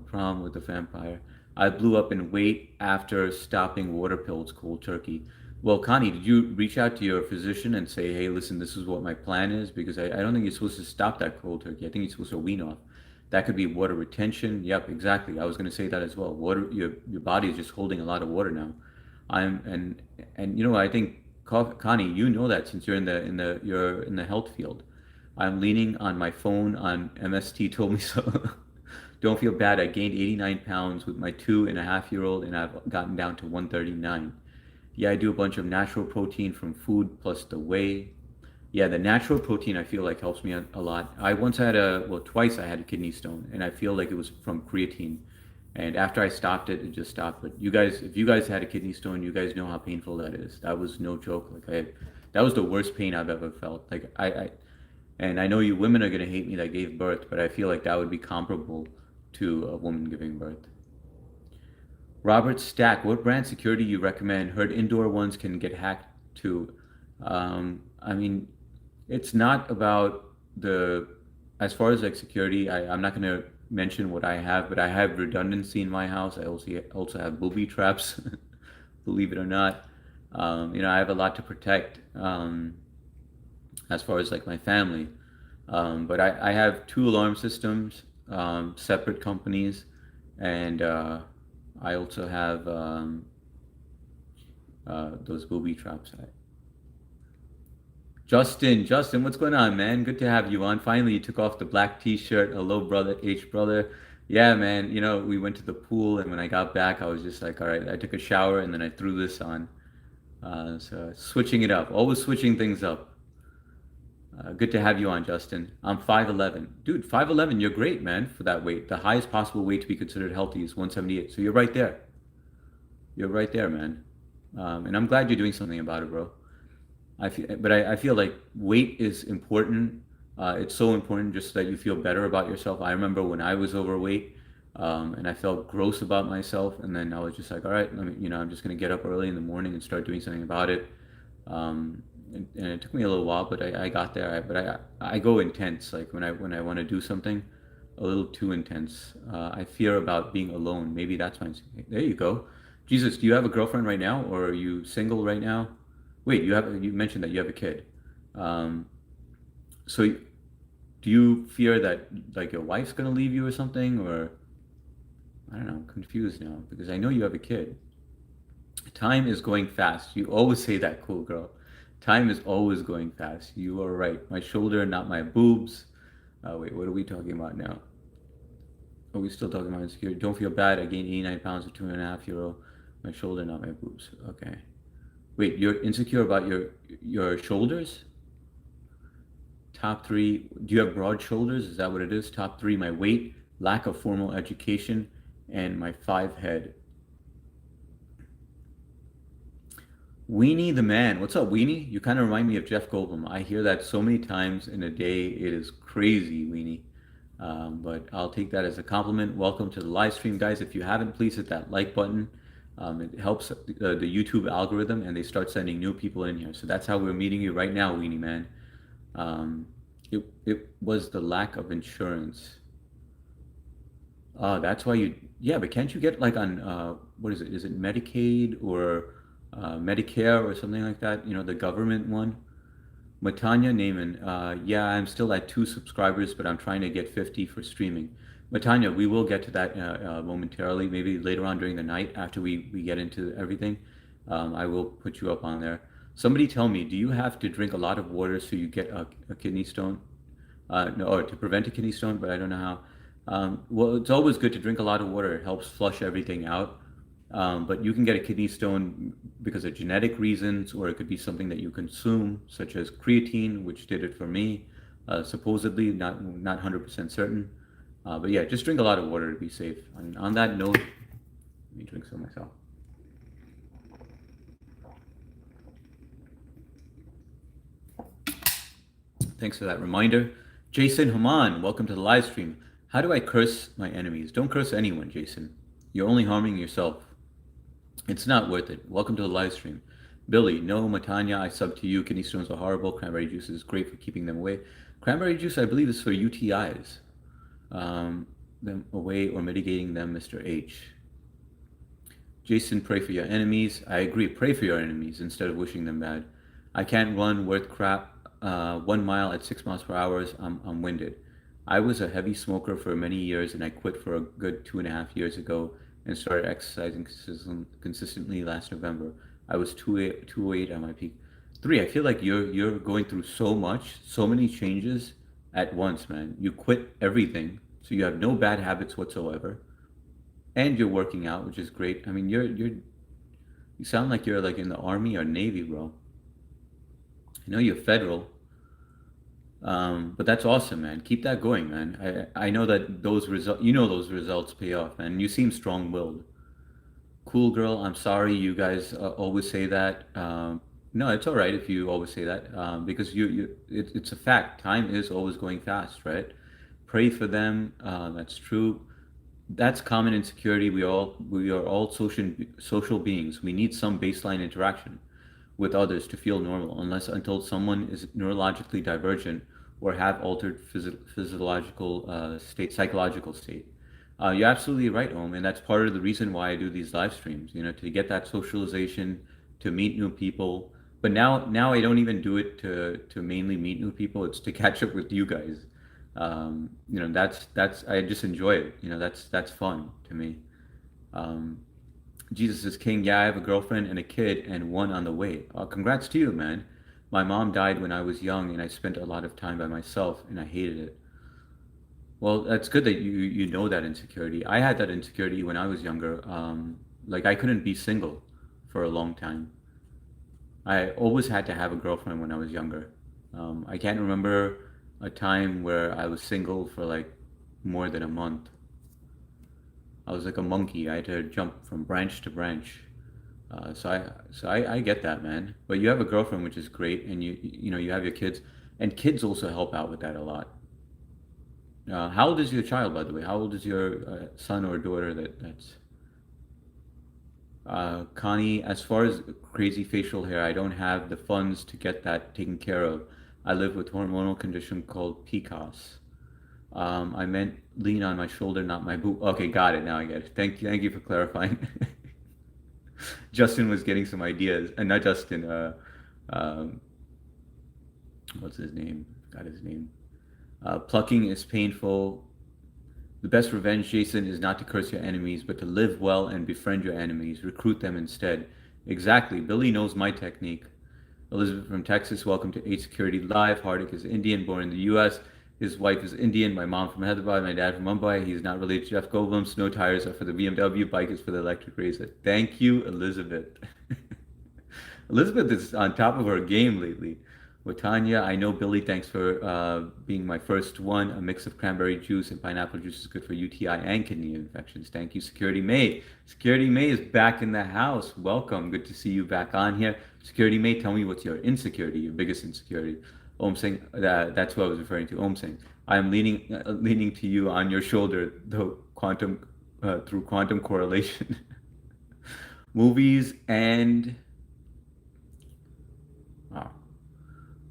prom with the vampire? I blew up in weight after stopping water pills cold turkey. Well, Connie, did you reach out to your physician and say, hey, listen, this is what my plan is? Because I don't think you're supposed to stop that cold turkey. I think you're supposed to wean off. That could be water retention. Yep, exactly. I was going to say that as well. Water, your body is just holding a lot of water now. I'm and you know I think Connie, you know that since you're in the health field. I'm leaning on my phone on MST told me so. Don't feel bad. I gained 89 pounds with my 2.5-year-old, and I've gotten down to 139. Yeah, I do a bunch of natural protein from food plus the whey. Yeah, the natural protein I feel like helps me a lot. I once had twice I had a kidney stone, and I feel like it was from creatine. And after I stopped it, it just stopped. But you guys, if you guys had a kidney stone, you guys know how painful that is. That was no joke. That was the worst pain I've ever felt. And I know you women are gonna hate me that gave birth, but I feel like that would be comparable to a woman giving birth. Robert Stack, what brand security you recommend? Heard indoor ones can get hacked too. I mean, it's not about the, as far as like security, I'm not gonna mention what I have, but I have redundancy in my house. I also have booby traps, believe it or not. I have a lot to protect as far as like my family. But I have two alarm systems, separate companies, and I also have those booby traps. Justin, what's going on, man? Good to have you on. Finally, you took off the black t-shirt. Hello, brother, H brother. Yeah, man. We went to the pool, and when I got back, I was just like, all right. I took a shower, and then I threw this on. So switching it up, always switching things up. Good to have you on, Justin. I'm 5'11". Dude, 5'11", you're great, man, for that weight. The highest possible weight to be considered healthy is 178. So you're right there. You're right there, man. And I'm glad you're doing something about it, bro. I feel like weight is important. It's so important just so that you feel better about yourself. I remember when I was overweight, and I felt gross about myself, and then I was just like, all right, I'm just gonna get up early in the morning and start doing something about it. And it took me a little while, but I got there. I go intense, like when I want to do something, a little too intense. I fear about being alone. Maybe that's my. There you go. Jesus, do you have a girlfriend right now, or are you single right now? Wait, you mentioned that you have a kid. Um, so do you fear that like your wife's gonna leave you or something, or I don't know, I'm confused now because I know you have a kid. Time is going fast. You always say that, cool girl. Time is always going fast. You are right. My shoulder, not my boobs. Wait, what are we talking about now? Are we still talking about insecurity? Don't feel bad. I gained 89 pounds with 2.5-year-old. My shoulder, not my boobs. Okay. Wait, you're insecure about your shoulders? Top three. Do you have broad shoulders? Is that what it is? Top three, my weight, lack of formal education, and my 5 head. Weenie the man. What's up, Weenie? You kind of remind me of Jeff Goldblum. I hear that so many times in a day. It is crazy, Weenie. But I'll take that as a compliment. Welcome to the live stream, guys. If you haven't, please hit that like button. It helps the YouTube algorithm, and they start sending new people in here. So that's how we're meeting you right now, Weenie Man. It was the lack of insurance. That's why you. Yeah, but can't you get like on what is it? Is it Medicaid or Medicare or something like that? The government one. Matanya Naaman, yeah, I'm still at 2 subscribers, but I'm trying to get 50 for streaming. Matanya, we will get to that momentarily, maybe later on during the night after we get into everything. I will put you up on there. Somebody tell me, do you have to drink a lot of water so you get a kidney stone? No, or to prevent a kidney stone, but I don't know how. Well, it's always good to drink a lot of water. It helps flush everything out. But you can get a kidney stone because of genetic reasons, or it could be something that you consume, such as creatine, which did it for me. Supposedly, not 100% certain. But yeah, just drink a lot of water to be safe. And on that note, let me drink some myself. Thanks for that reminder. Jason Haman, welcome to the live stream. How do I curse my enemies? Don't curse anyone, Jason. You're only harming yourself. It's not worth it. Welcome to the live stream. Billy, no, Matanya, I sub to you. Kidney stones are horrible. Cranberry juice is great for keeping them away. Cranberry juice, I believe, is for UTIs. Them away or mitigating them, Mr. H. Jason, pray for your enemies. I agree. Pray for your enemies instead of wishing them bad. I can't run worth crap. 1 mile at 6 miles per hour. I'm winded. I was a heavy smoker for many years, and I quit for a good 2.5 years ago and started exercising consistently last November. I was 208 at my peak. Three. I feel like you're going through so much, so many changes at once, man. You quit everything, so you have no bad habits whatsoever, and you're working out, which is great. I mean, you sound like you're like in the army or navy, bro. I know you're federal, but that's awesome, man. Keep that going, man. I know that those results pay off, man. You seem strong-willed. Cool girl. I'm sorry you guys always say that. No, it's all right if you always say that, because it's a fact. Time is always going fast, right? Pray for them. That's true. That's common insecurity. We are all social beings. We need some baseline interaction with others to feel normal, unless until someone is neurologically divergent or have altered physiological psychological state. You're absolutely right, Om, and that's part of the reason why I do these live streams. To get that socialization, to meet new people. But now I don't even do it to mainly meet new people. It's to catch up with you guys. That's I just enjoy it. That's fun to me. Um, Jesus is king. Yeah, I have a girlfriend and a kid and one on the way. Congrats to you, man. My mom died when I was young, and I spent a lot of time by myself, and I hated it. Well, that's good that you know that insecurity. I had that insecurity when I was younger. Like I couldn't be single for a long time. I always had to have a girlfriend when I was younger. I can't remember a time where I was single for like more than a month. I was like a monkey. I had to jump from branch to branch. So I get that, man. But you have a girlfriend, which is great, and you have your kids, and kids also help out with that a lot. How old is your child, by the way? How old is your son or daughter? That's Connie. As far as crazy facial hair, I don't have the funds to get that taken care of. I live with hormonal condition called PCOS. I meant lean on my shoulder, not my boot. Okay, got it. Now I get it. Thank you for clarifying. Justin was getting some ideas, and not Justin. Um, what's his name? Got his name. Plucking is painful. The best revenge, Jason, is not to curse your enemies, but to live well and befriend your enemies. Recruit them instead. Exactly. Billy knows my technique. Elizabeth from Texas, welcome to 8 Security Live. Hardik is Indian, born in the U.S. His wife is Indian. My mom from Hyderabad. My dad from Mumbai. He's not related to Jeff Goldblum. Snow tires are for the BMW. Bike is for the electric racer. Thank you, Elizabeth. Elizabeth is on top of her game lately. With Tanya, I know Billy. Thanks for being my first one. A mix of cranberry juice and pineapple juice is good for UTI and kidney infections. Thank you, Security May. Security May is back in the house. Welcome. Good to see you back on here. Security May, tell me what's your insecurity, your biggest insecurity. Om Singh, that's what I was referring to. Om Singh, I am leaning to you on your shoulder, though through quantum correlation. Movies and wow.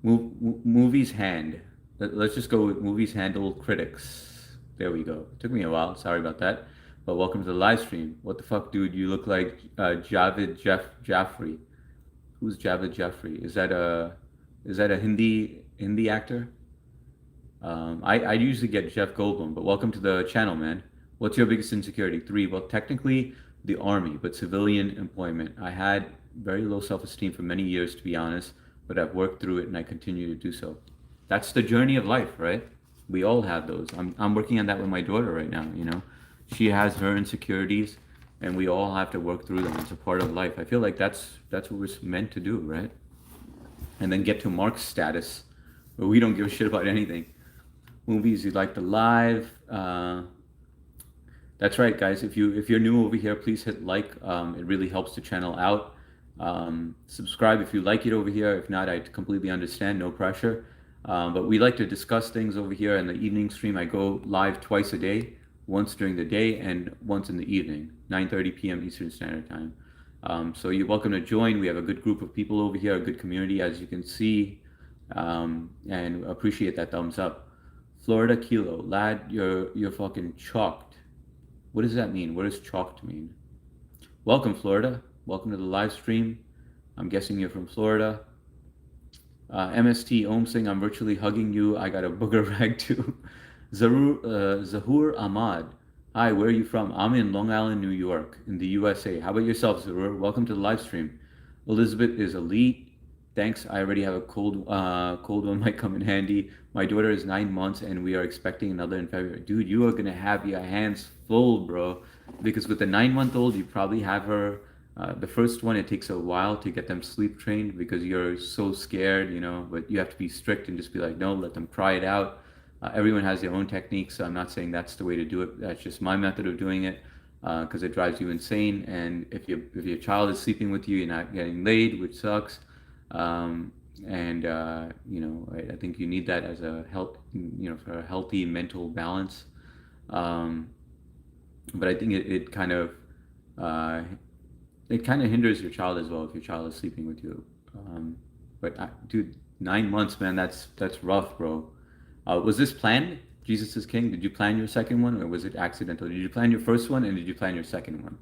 Movies hand. Let's just go with movies handle critics. There we go. Took me a while. Sorry about that. But welcome to the live stream. What the fuck, dude? You look like Javed Jaffrey. Who's Javed Jaffrey? Is that a Hindi actor? I usually get Jeff Goldblum, but welcome to the channel, man. What's your biggest insecurity? Three. Well, technically the army, but civilian employment. I had very low self-esteem for many years, to be honest, but I've worked through it and I continue to do so. That's the journey of life, right? We all have those. I'm working on that with my daughter right now, She has her insecurities and we all have to work through them. It's a part of life. I feel like that's what we're meant to do, right? And then get to Mark's status where we don't give a shit about anything. Movies you'd like to live. That's right, guys. If you're new over here, please hit like. It really helps the channel out. Subscribe if you like it over here. If not, I completely understand. No pressure. But we like to discuss things over here in the evening stream. I go live twice a day, once during the day and once in the evening, 9:30 p.m. Eastern Standard Time. So you're welcome to join. We have a good group of people over here, a good community, as you can see, and appreciate that thumbs up. Florida Kilo, lad, you're fucking chalked. What does that mean? What does chalked mean? Welcome, Florida. Welcome to the live stream. I'm guessing you're from Florida. MST Om Singh, I'm virtually hugging you. I got a booger rag too. Zahur Ahmad. Hi, where are you from? I'm in Long Island, New York, in the USA. How about yourself, Zahur? Welcome to the live stream. Elizabeth is elite. Thanks. I already have a cold one might come in handy. My daughter is 9 months and we are expecting another in February. Dude, you are gonna have your hands full, bro. Because with the 9 month old, you probably have her. The first one, it takes a while to get them sleep trained because you're so scared, but you have to be strict and just be like, no, let them try it out. Everyone has their own techniques, so I'm not saying that's the way to do it. That's just my method of doing it because it drives you insane. And if your child is sleeping with you, you're not getting laid, which sucks. And I think you need that as a for a healthy mental balance. Um, but I think uh, it kind of hinders your child as well if your child is sleeping with you. Dude, 9 months, man, that's rough, bro. Was this planned? Jesus is King. Did you plan your second one, or was it accidental? Did you plan your first one, and did you plan your second one?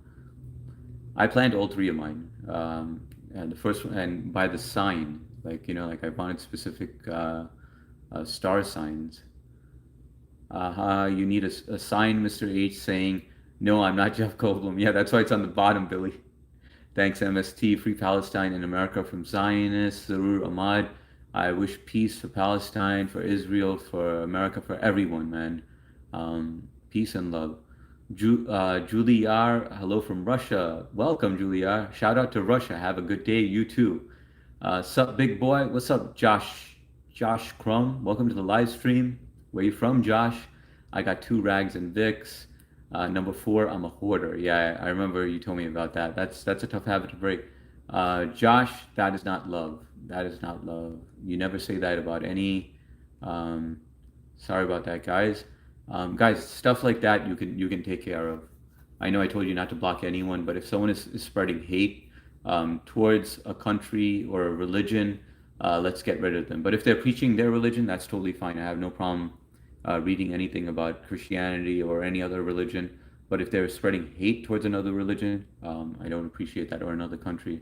I planned all three of mine. And the first one, and by the sign, like I wanted specific star signs. You need a sign, Mr. H, saying, "No, I'm not Jeff Goldblum." Yeah, that's why it's on the bottom, Billy. Thanks, MST. Free Palestine in America from Zionists. Zarur Ahmad. I wish peace for Palestine, for Israel, for America, for everyone, man. Peace and love. Juliar, hello from Russia. Welcome, Juliar. Shout out to Russia. Have a good day. You too. Sup, big boy? What's up, Josh? Josh Crum. Welcome to the live stream. Where you from, Josh? I got 2 rags and Vicks. Number 4, I'm a hoarder. Yeah, I remember you told me about that. That's a tough habit to break. Josh, that is not love. That is not love. You never say that about any. Um, Sorry about that, guys. Guys, stuff like that you can take care of. I know I told you not to block anyone, but if someone is spreading hate towards a country or a religion, let's get rid of them. But if they're preaching their religion, that's totally fine. I have no problem reading anything about Christianity or any other religion. But if they're spreading hate towards another religion, I don't appreciate that, or another country.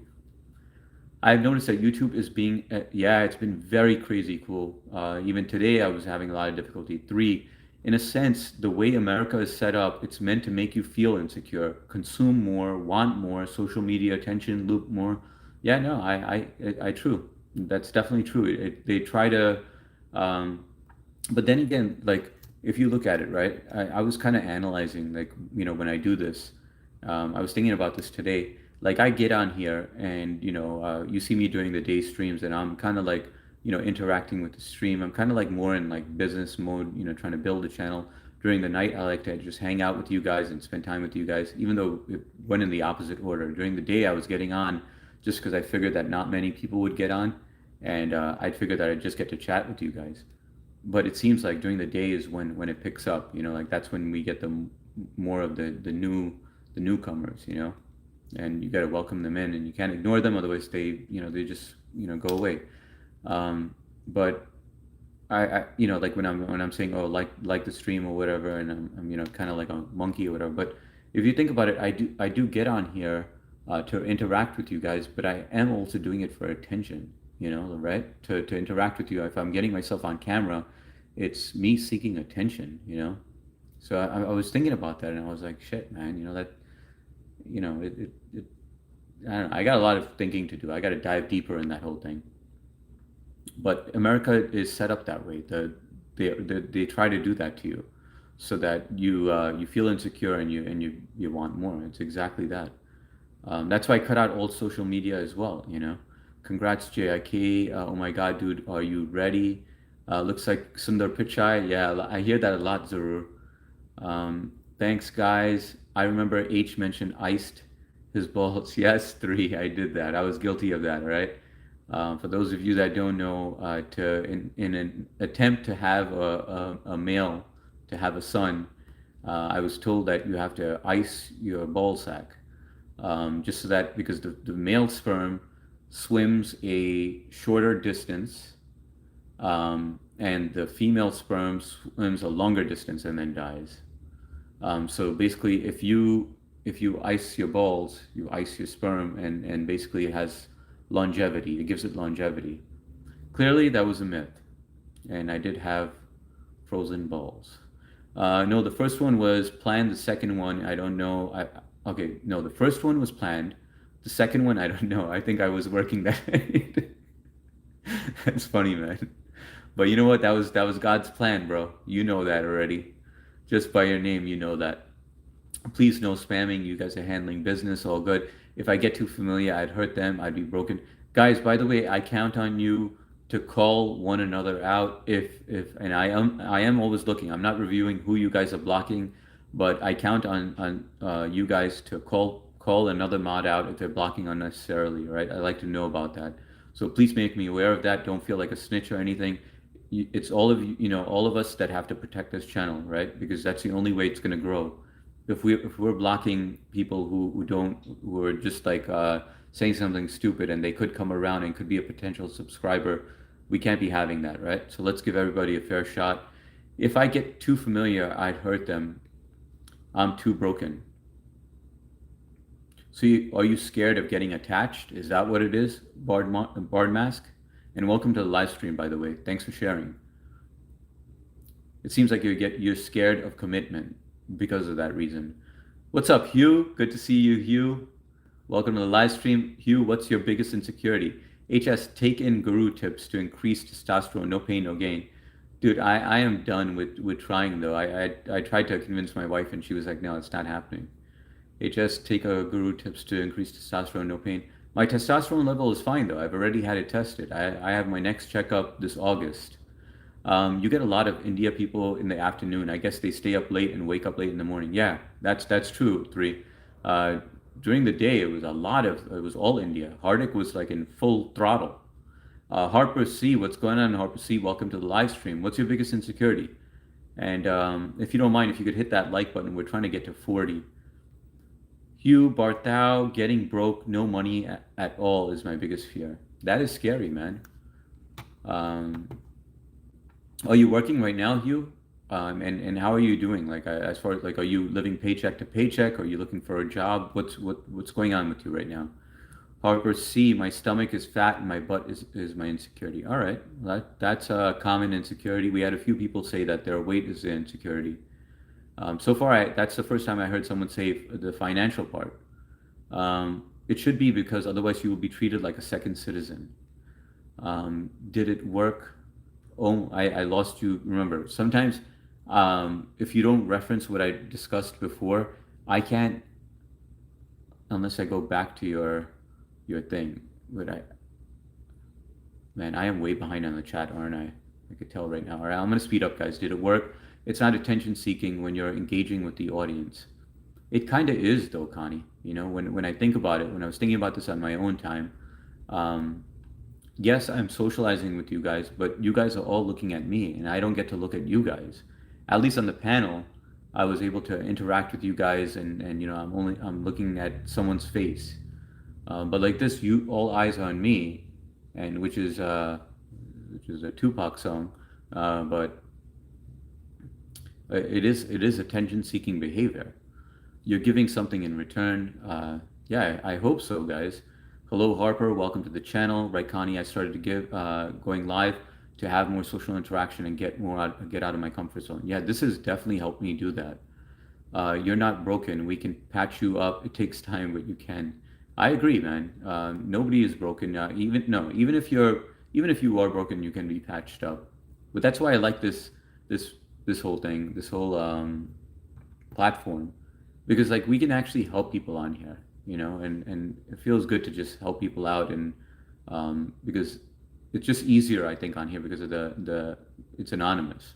I've noticed that YouTube is being, yeah, it's been very crazy cool. Even today, I was having a lot of difficulty. Three, in a sense, the way America is set up, it's meant to make you feel insecure, consume more, want more, social media attention, loop more. Yeah, no, true. That's definitely true. They try to, um, but then again, like if you look at it, right? I was kind of analyzing, like when I do this, I was thinking about this today. Like I get on here, and you see me during the day streams, and I'm kind of like interacting with the stream. I'm kind of like more in like business mode, trying to build a channel. During the night, I like to just hang out with you guys and spend time with you guys, even though it went in the opposite order. During the day, I was getting on just because I figured that not many people would get on, and I'd figured that I'd just get to chat with you guys. But it seems like during the day is when it picks up, like that's when we get more of the newcomers, and you got to welcome them in, and you can't ignore them, otherwise they just go away. But like when I'm saying, oh, like the stream or whatever, and I'm kind of like a monkey or whatever. But if you think about it, I do get on here to interact with you guys, but I am also doing it for attention, right? To interact with you. If I'm getting myself on camera, it's me seeking attention. So I was thinking about that, and I was like, shit, man, that it I don't know, I got a lot of thinking to do. I got to dive deeper in that whole thing. But America is set up that way. They try to do that to you, so that you feel insecure, and you want more. It's exactly that. That's why I cut out all social media as well. Congrats, JIK. Oh my God, dude, are you ready? Looks like Sundar Pichai. Yeah, I hear that a lot, Zarur. Thanks, guys. I remember H mentioned iced his balls. Yes, 3. I did that. I was guilty of that, right? For those of you that don't know, in an attempt to have a male, to have a son, I was told that you have to ice your ball sack, just so that because the male sperm swims a shorter distance, and the female sperm swims a longer distance and then dies. So basically, if you if you ice your balls, you ice your sperm, and basically it has longevity. It gives it longevity. Clearly, that was a myth, and I did have frozen balls. No, the first one was planned. The second one, I don't know. Okay, no, the first one was planned. The second one, I don't know. I think I was working that night. That's funny, man. But you know what? That was God's plan, bro. You know that already. Just by your name, you know that. Please no spamming. You guys are handling business, all good. If I get too familiar, I'd hurt them. I'd be broken. Guys, by the way, I count on you to call one another out if and I am always looking. I'm not reviewing who you guys are blocking, but I count on you guys to call another mod out if they're blocking unnecessarily, right? I like to know about that. So please make me aware of that. Don't feel like a snitch or anything. It's all of you, all of us that have to protect this channel, right? Because that's the only way it's going to grow. If we're blocking people who are just like saying something stupid and they could come around and could be a potential subscriber, we can't be having that, right? So let's give everybody a fair shot. If I get too familiar, I'd hurt them. I'm too broken. So are you scared of getting attached? Is that what it is, Bard Mask? And welcome to the live stream, by the way. Thanks for sharing. It seems like you're scared of commitment because of that reason. What's up, Hugh? Good to see you, Hugh. Welcome to the live stream. Hugh, what's your biggest insecurity? HS, take in guru tips to increase testosterone. No pain, no gain. Dude, I am done with trying though. I tried to convince my wife and she was like, no, it's not happening. HS, take a guru tips to increase testosterone, no pain. My testosterone level is fine though. I've already had it tested. I have my next checkup this August. You get a lot of India people in the afternoon. I guess they stay up late and wake up late in the morning. Yeah, that's true. Three. During the day, it was all India. Hardik was like in full throttle. Harper C, what's going on, Harper C? Welcome to the live stream. What's your biggest insecurity? And if you don't mind, if you could hit that like button, we're trying to get to 40. Hugh Barthou, getting broke, no money at all is my biggest fear. That is scary, man. Are you working right now, Hugh? And how are you doing? Like as far as like, are you living paycheck to paycheck? Are you looking for a job? What's going on with you right now? Harper C, my stomach is fat and my butt is my insecurity. All right, that's a common insecurity. We had a few people say that their weight is their insecurity. So far, that's the first time I heard someone say the financial part. It should be because otherwise you will be treated like a second citizen. Did it work? Oh, I lost you. Remember, sometimes if you don't reference what I discussed before, I can't, unless I go back to your thing. Man, I am way behind on the chat, aren't I? I could tell right now. All right, I'm gonna speed up, guys. Did it work? It's not attention seeking when you're engaging with the audience. It kind of is though, Connie. When I think about it, when I was thinking about this on my own time, yes, I'm socializing with you guys, but you guys are all looking at me and I don't get to look at you guys. At least on the panel, I was able to interact with you guys and I'm looking at someone's face. But like this, all eyes on me, and which is a Tupac song, but it is attention-seeking behavior. You're giving something in return. Yeah, I hope so, guys. Hello, Harper. Welcome to the channel. Right, Connie, I started to going live to have more social interaction and get out of my comfort zone. Yeah, this has definitely helped me do that. You're not broken. We can patch you up. It takes time, but you can. I agree, man. Nobody is broken. Even if you are broken, you can be patched up. But that's why I like this whole thing, this whole platform, because like we can actually help people on here, and it feels good to just help people out, and because it's just easier, I think, on here because of it's anonymous.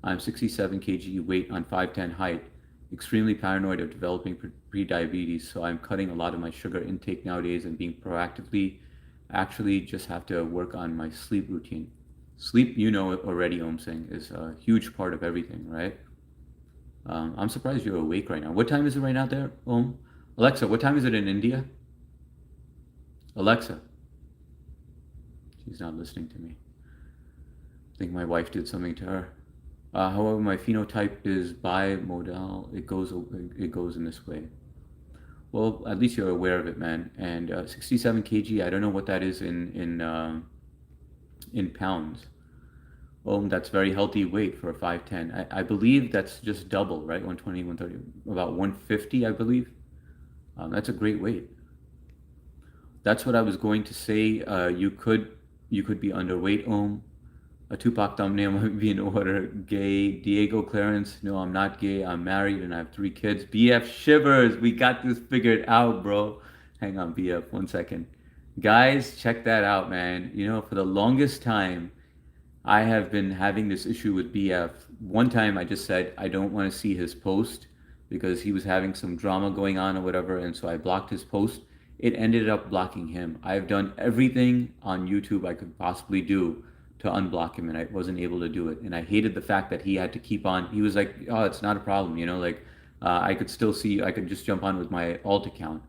I'm 67 kg weight on 5'10" height, extremely paranoid of developing pre-diabetes, so I'm cutting a lot of my sugar intake nowadays and being proactively, actually just have to work on my sleep routine. Sleep, already, Om Singh, is a huge part of everything, right? I'm surprised you're awake right now. What time is it right now there, Om? Alexa, what time is it in India? Alexa. She's not listening to me. I think my wife did something to her. However, my phenotype is bimodal. It goes in this way. Well, at least you're aware of it, man. And 67 kg, I don't know what that is in pounds. Well, that's very healthy weight for a 5'10". I believe that's just double, right? 120, 130, about 150, I believe. That's a great weight. That's what I was going to say. You could be underweight, Om. A Tupac thumbnail might be in order. Gay. Diego Clarence. No, I'm not gay. I'm married and I have 3 kids. BF Shivers. We got this figured out, bro. Hang on, BF. 1 second. Guys, check that out, man. For the longest time, I have been having this issue with BF. One time I just said I don't want to see his post because he was having some drama going on or whatever, and so I blocked his post. It ended up blocking him. I've done everything on YouTube I could possibly do to unblock him, and I wasn't able to do it. And I hated the fact that he had to keep on. He was like, "Oh, it's not a problem," like I could still see. I could just jump on with my alt account,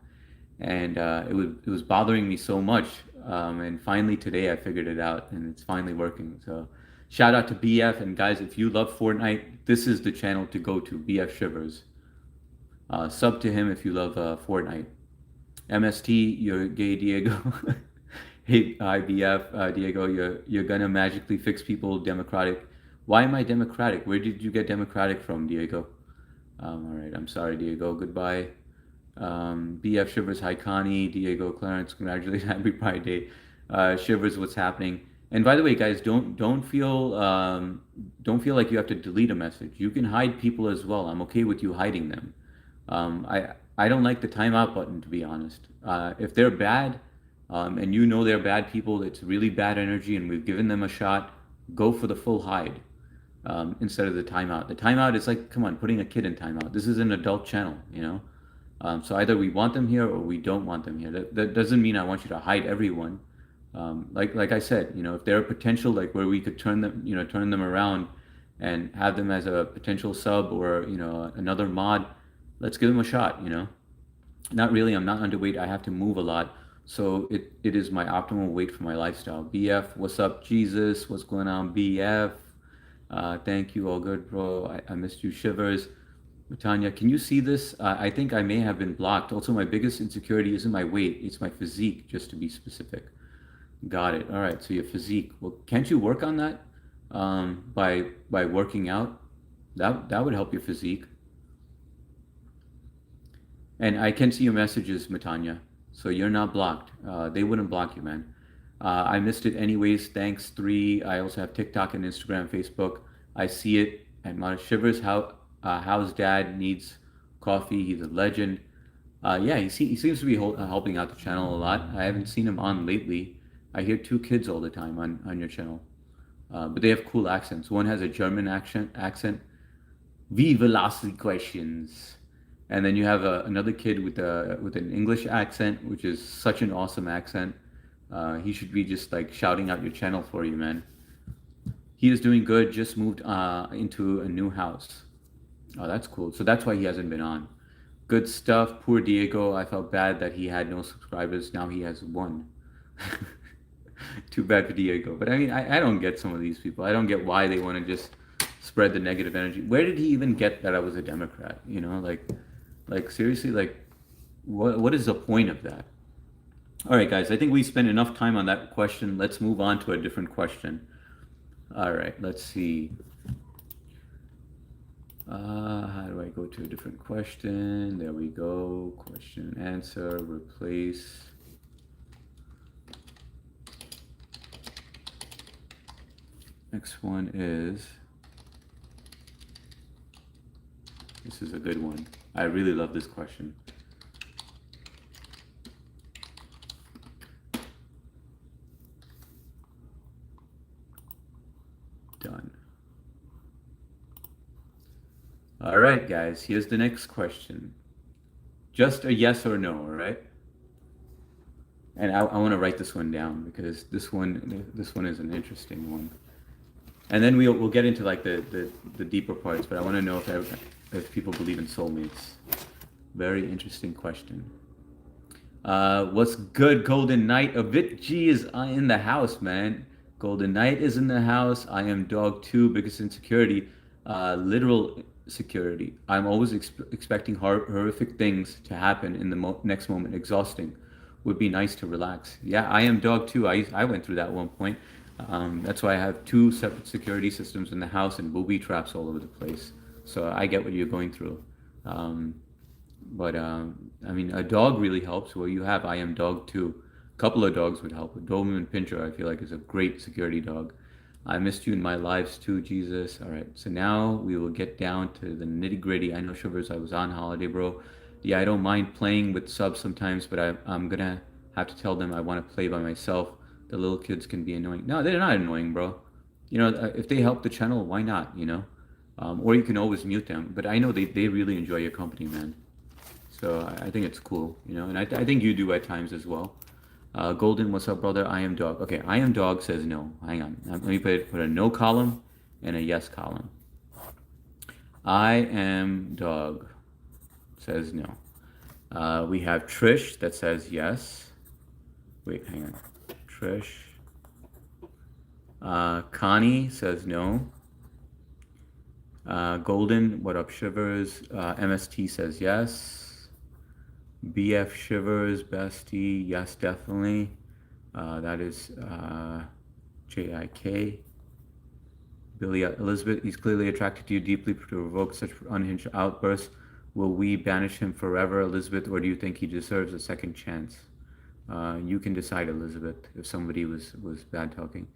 and it was bothering me so much. And finally today I figured it out, and it's finally working. So shout out to BF, and guys, if you love Fortnite, this is the channel to go to. BF Shivers. Sub to him if you love Fortnite. MST, you're gay, Diego. Hey, IBF, Diego, you're gonna magically fix people. Democratic. Why am I democratic? Where did you get democratic from, Diego? All right, I'm sorry, Diego. Goodbye. BF Shivers, hi Connie, Diego, Clarence, congratulations, happy Pride Day. Shivers, what's happening? And by the way, guys, don't feel like you have to delete a message. You can hide people as well. I'm okay with you hiding them. I don't like the timeout button, to be honest. If they're bad, and they're bad people, it's really bad energy, and we've given them a shot, go for the full hide instead of the timeout. The timeout is like, come on, putting a kid in timeout. This is an adult channel. So either we want them here or we don't want them here. That doesn't mean I want you to hide everyone. Like I said, if there are potential, like where we could turn them around and have them as a potential sub or another mod, let's give them a shot. Not really. I'm not underweight. I have to move a lot, so it is my optimal weight for my lifestyle. BF, what's up, Jesus? What's going on, BF? Thank you. All good, bro. I missed you, Shivers. Tanya, can you see this? I think I may have been blocked. Also, my biggest insecurity isn't my weight, it's my physique, just to be specific. Got it. All right, so your physique. Well, can't you work on that by working out? That would help your physique. And I can see your messages, Matanya. So you're not blocked. They wouldn't block you, man. I missed it anyways. Thanks, 3. I also have TikTok and Instagram, Facebook. I see it. And Mara Shivers, how's dad? Needs coffee. He's a legend. Yeah, he seems to be helping out the channel a lot. I haven't seen him on lately. I hear 2 kids all the time on your channel. But they have cool accents. One has a German accent. V velocity questions. And then you have another kid with an English accent, which is such an awesome accent. He should be just like shouting out your channel for you, man. He is doing good. Just moved into a new house. Oh, that's cool. So that's why he hasn't been on. Good stuff. Poor Diego. I felt bad that he had no subscribers. Now he has 1. Too bad for Diego. But I mean, I don't get some of these people. I don't get why they want to just spread the negative energy. Where did he even get that I was a Democrat? Like seriously, like what is the point of that? All right, guys, I think we spent enough time on that question. Let's move on to a different question. All right, let's see. How do I go to a different question? There we go. Question and answer, replace. Next one is, this is a good one. I really love this question. Done. All right, guys, here's the next question. Just a yes or no, all right? And I want to write this one down because this one is an interesting one. And then we'll get into like the deeper parts, but I want to know if people believe in soulmates. Very interesting question. What's good, Golden Knight? Avitji is in the house, man. Golden Knight is in the house. I am Dog 2, biggest insecurity. Literal security. I'm always expecting horrific things to happen in the next moment. Exhausting. Would be nice to relax. Yeah, I am dog too. I went through that at one point. That's why I have two separate security systems in the house and booby traps all over the place. So I get what you're going through. Um, but I mean, a dog really helps. Well, you have I am dog too. A couple of dogs would help. A Doberman Pinscher, I feel like, is a great security dog. I missed you in my lives too, Jesus. All right, so now we will get down to the nitty gritty. I know, Shivers, I was on holiday, bro. Yeah, I don't mind playing with subs sometimes, but I'm gonna have to tell them I want to play by myself. The little kids can be annoying. No, they're not annoying, bro. If they help the channel, why not? Or you can always mute them. But I know they really enjoy your company, man. So I think it's cool, and I think you do at times as well. Golden, what's up, brother? I am dog. Okay, I am dog says no. Hang on. Let me put a no column and a yes column. I am dog says no. We have Trish that says yes. Wait, hang on. Trish. Connie says no. Golden, what up, Shivers? MST says yes. BF Shivers, bestie, yes, definitely. That is JIK. Billy Elizabeth, he's clearly attracted to you deeply to provoke such unhinged outbursts. Will we banish him forever, Elizabeth, or do you think he deserves a second chance? You can decide, Elizabeth, if somebody was bad talking.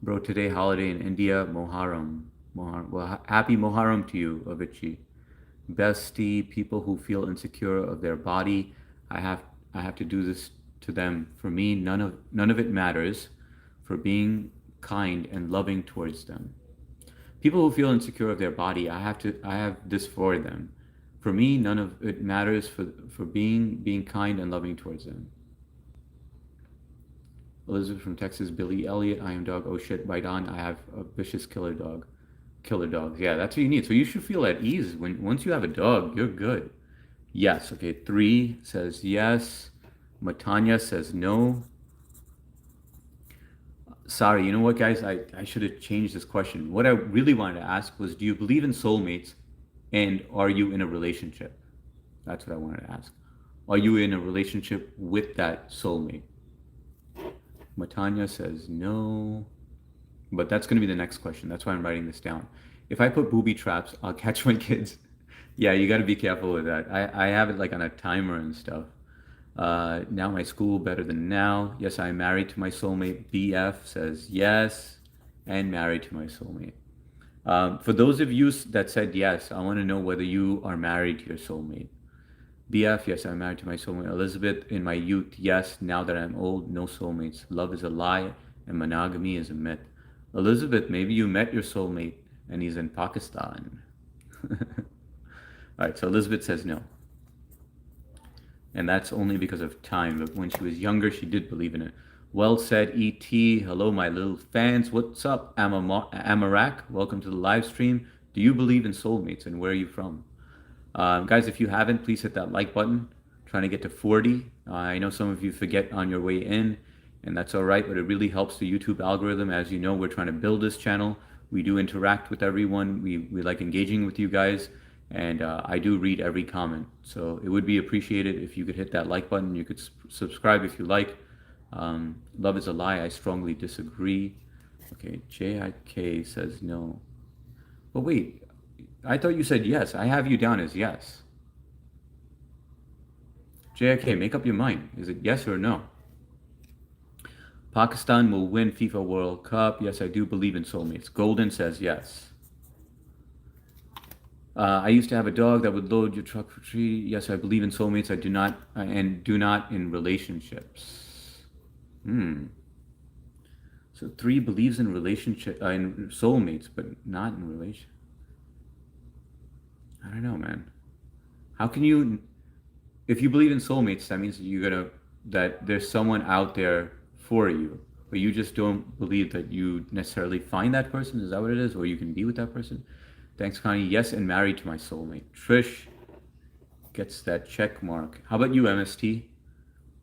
Bro, today holiday in India, Moharram. Well, happy Moharram to you, Avicii. Bestie, people who feel insecure of their body, I have to do this to them. For me, none of it matters. For being kind and loving towards them. People who feel insecure of their body, I have this for them. For me, none of it matters. For being kind and loving towards them. Elizabeth from Texas, Billy Elliott, I am dog. Oh shit, by Don, I have a vicious killer dog. Killer dogs. Yeah, that's what you need. So you should feel at ease once you have a dog, you're good. Yes. Okay. 3 says yes. Matanya says no. Sorry, you know what, guys? I should have changed this question. What I really wanted to ask was, do you believe in soulmates, and are you in a relationship? That's what I wanted to ask. Are you in a relationship with that soulmate? Matanya says no. But that's going to be the next question. That's why I'm writing this down. If I put booby traps, I'll catch my kids. Yeah, you got to be careful with that. I have it like on a timer and stuff. Now my school better than now. Yes, I'm married to my soulmate. BF says yes, and married to my soulmate. For those of you that said yes, I want to know whether you are married to your soulmate. BF, yes, I'm married to my soulmate. Elizabeth, in my youth, yes. Now that I'm old, no soulmates. Love is a lie, and monogamy is a myth. Elizabeth, maybe you met your soulmate and he's in Pakistan. All right, so Elizabeth says no. And that's only because of time. But when she was younger, she did believe in it. Well said, E.T. Hello, my little fans. What's up, Amarak? Welcome to the live stream. Do you believe in soulmates, and where are you from? Guys, if you haven't, please hit that like button. Trying to get to 40. I know some of you forget on your way in, and that's all right, but it really helps the YouTube algorithm. As you know, we're trying to build this channel. We do interact with everyone. We like engaging with you guys, and I do read every comment. So it would be appreciated if you could hit that like button. You could subscribe if you like. Love is a lie. I strongly disagree. Okay, JIK says no. But wait, I thought you said yes. I have you down as yes. JIK, make up your mind. Is it yes or no? Pakistan will win FIFA World Cup. Yes, I do believe in soulmates. Golden says yes. I used to have a dog that would load your truck for free. Yes, I believe in soulmates. I do not, and do not in relationships. So 3 believes in relationship, in soulmates, but not in relation. I don't know, man. How can you, if you believe in soulmates, that means that there's someone out there for you, but you just don't believe that you necessarily find that person. Is that what it is? Or you can be with that person? Thanks, Connie. Yes, and married to my soulmate. Trish gets that check mark. How about you, MST?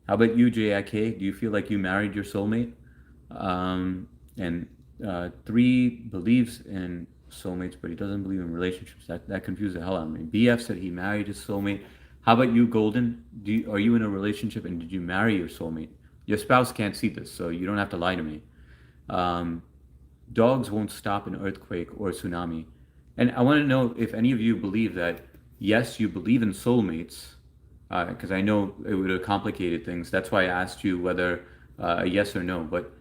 How about you, JIK? Do you feel like you married your soulmate? And 3 believes in soulmates, but he doesn't believe in relationships. That confused the hell out of me. BF said he married his soulmate. How about you, Golden? Are you in a relationship and did you marry your soulmate? Your spouse can't see this, so you don't have to lie to me. Um, Dogs won't stop an earthquake or tsunami. And I want to know if any of you believe that, yes, you believe in soulmates, because I know it would have complicated things. That's why I asked you whether a yes or no. But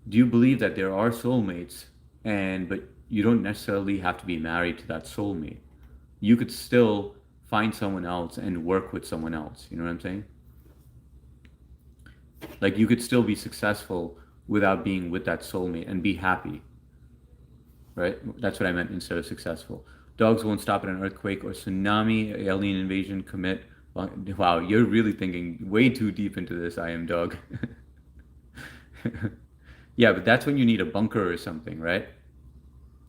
do you believe that there are soulmates, but you don't necessarily have to be married to that soulmate? You could still find someone else and work with someone else. You know what I'm saying? Like you could still be successful without being with that soulmate and be happy, right? That's what I meant instead of successful. Dogs won't stop at an earthquake or tsunami, alien invasion, commit. Wow, you're really thinking way too deep into this, I am dog. Yeah, but that's when you need a bunker or something, right?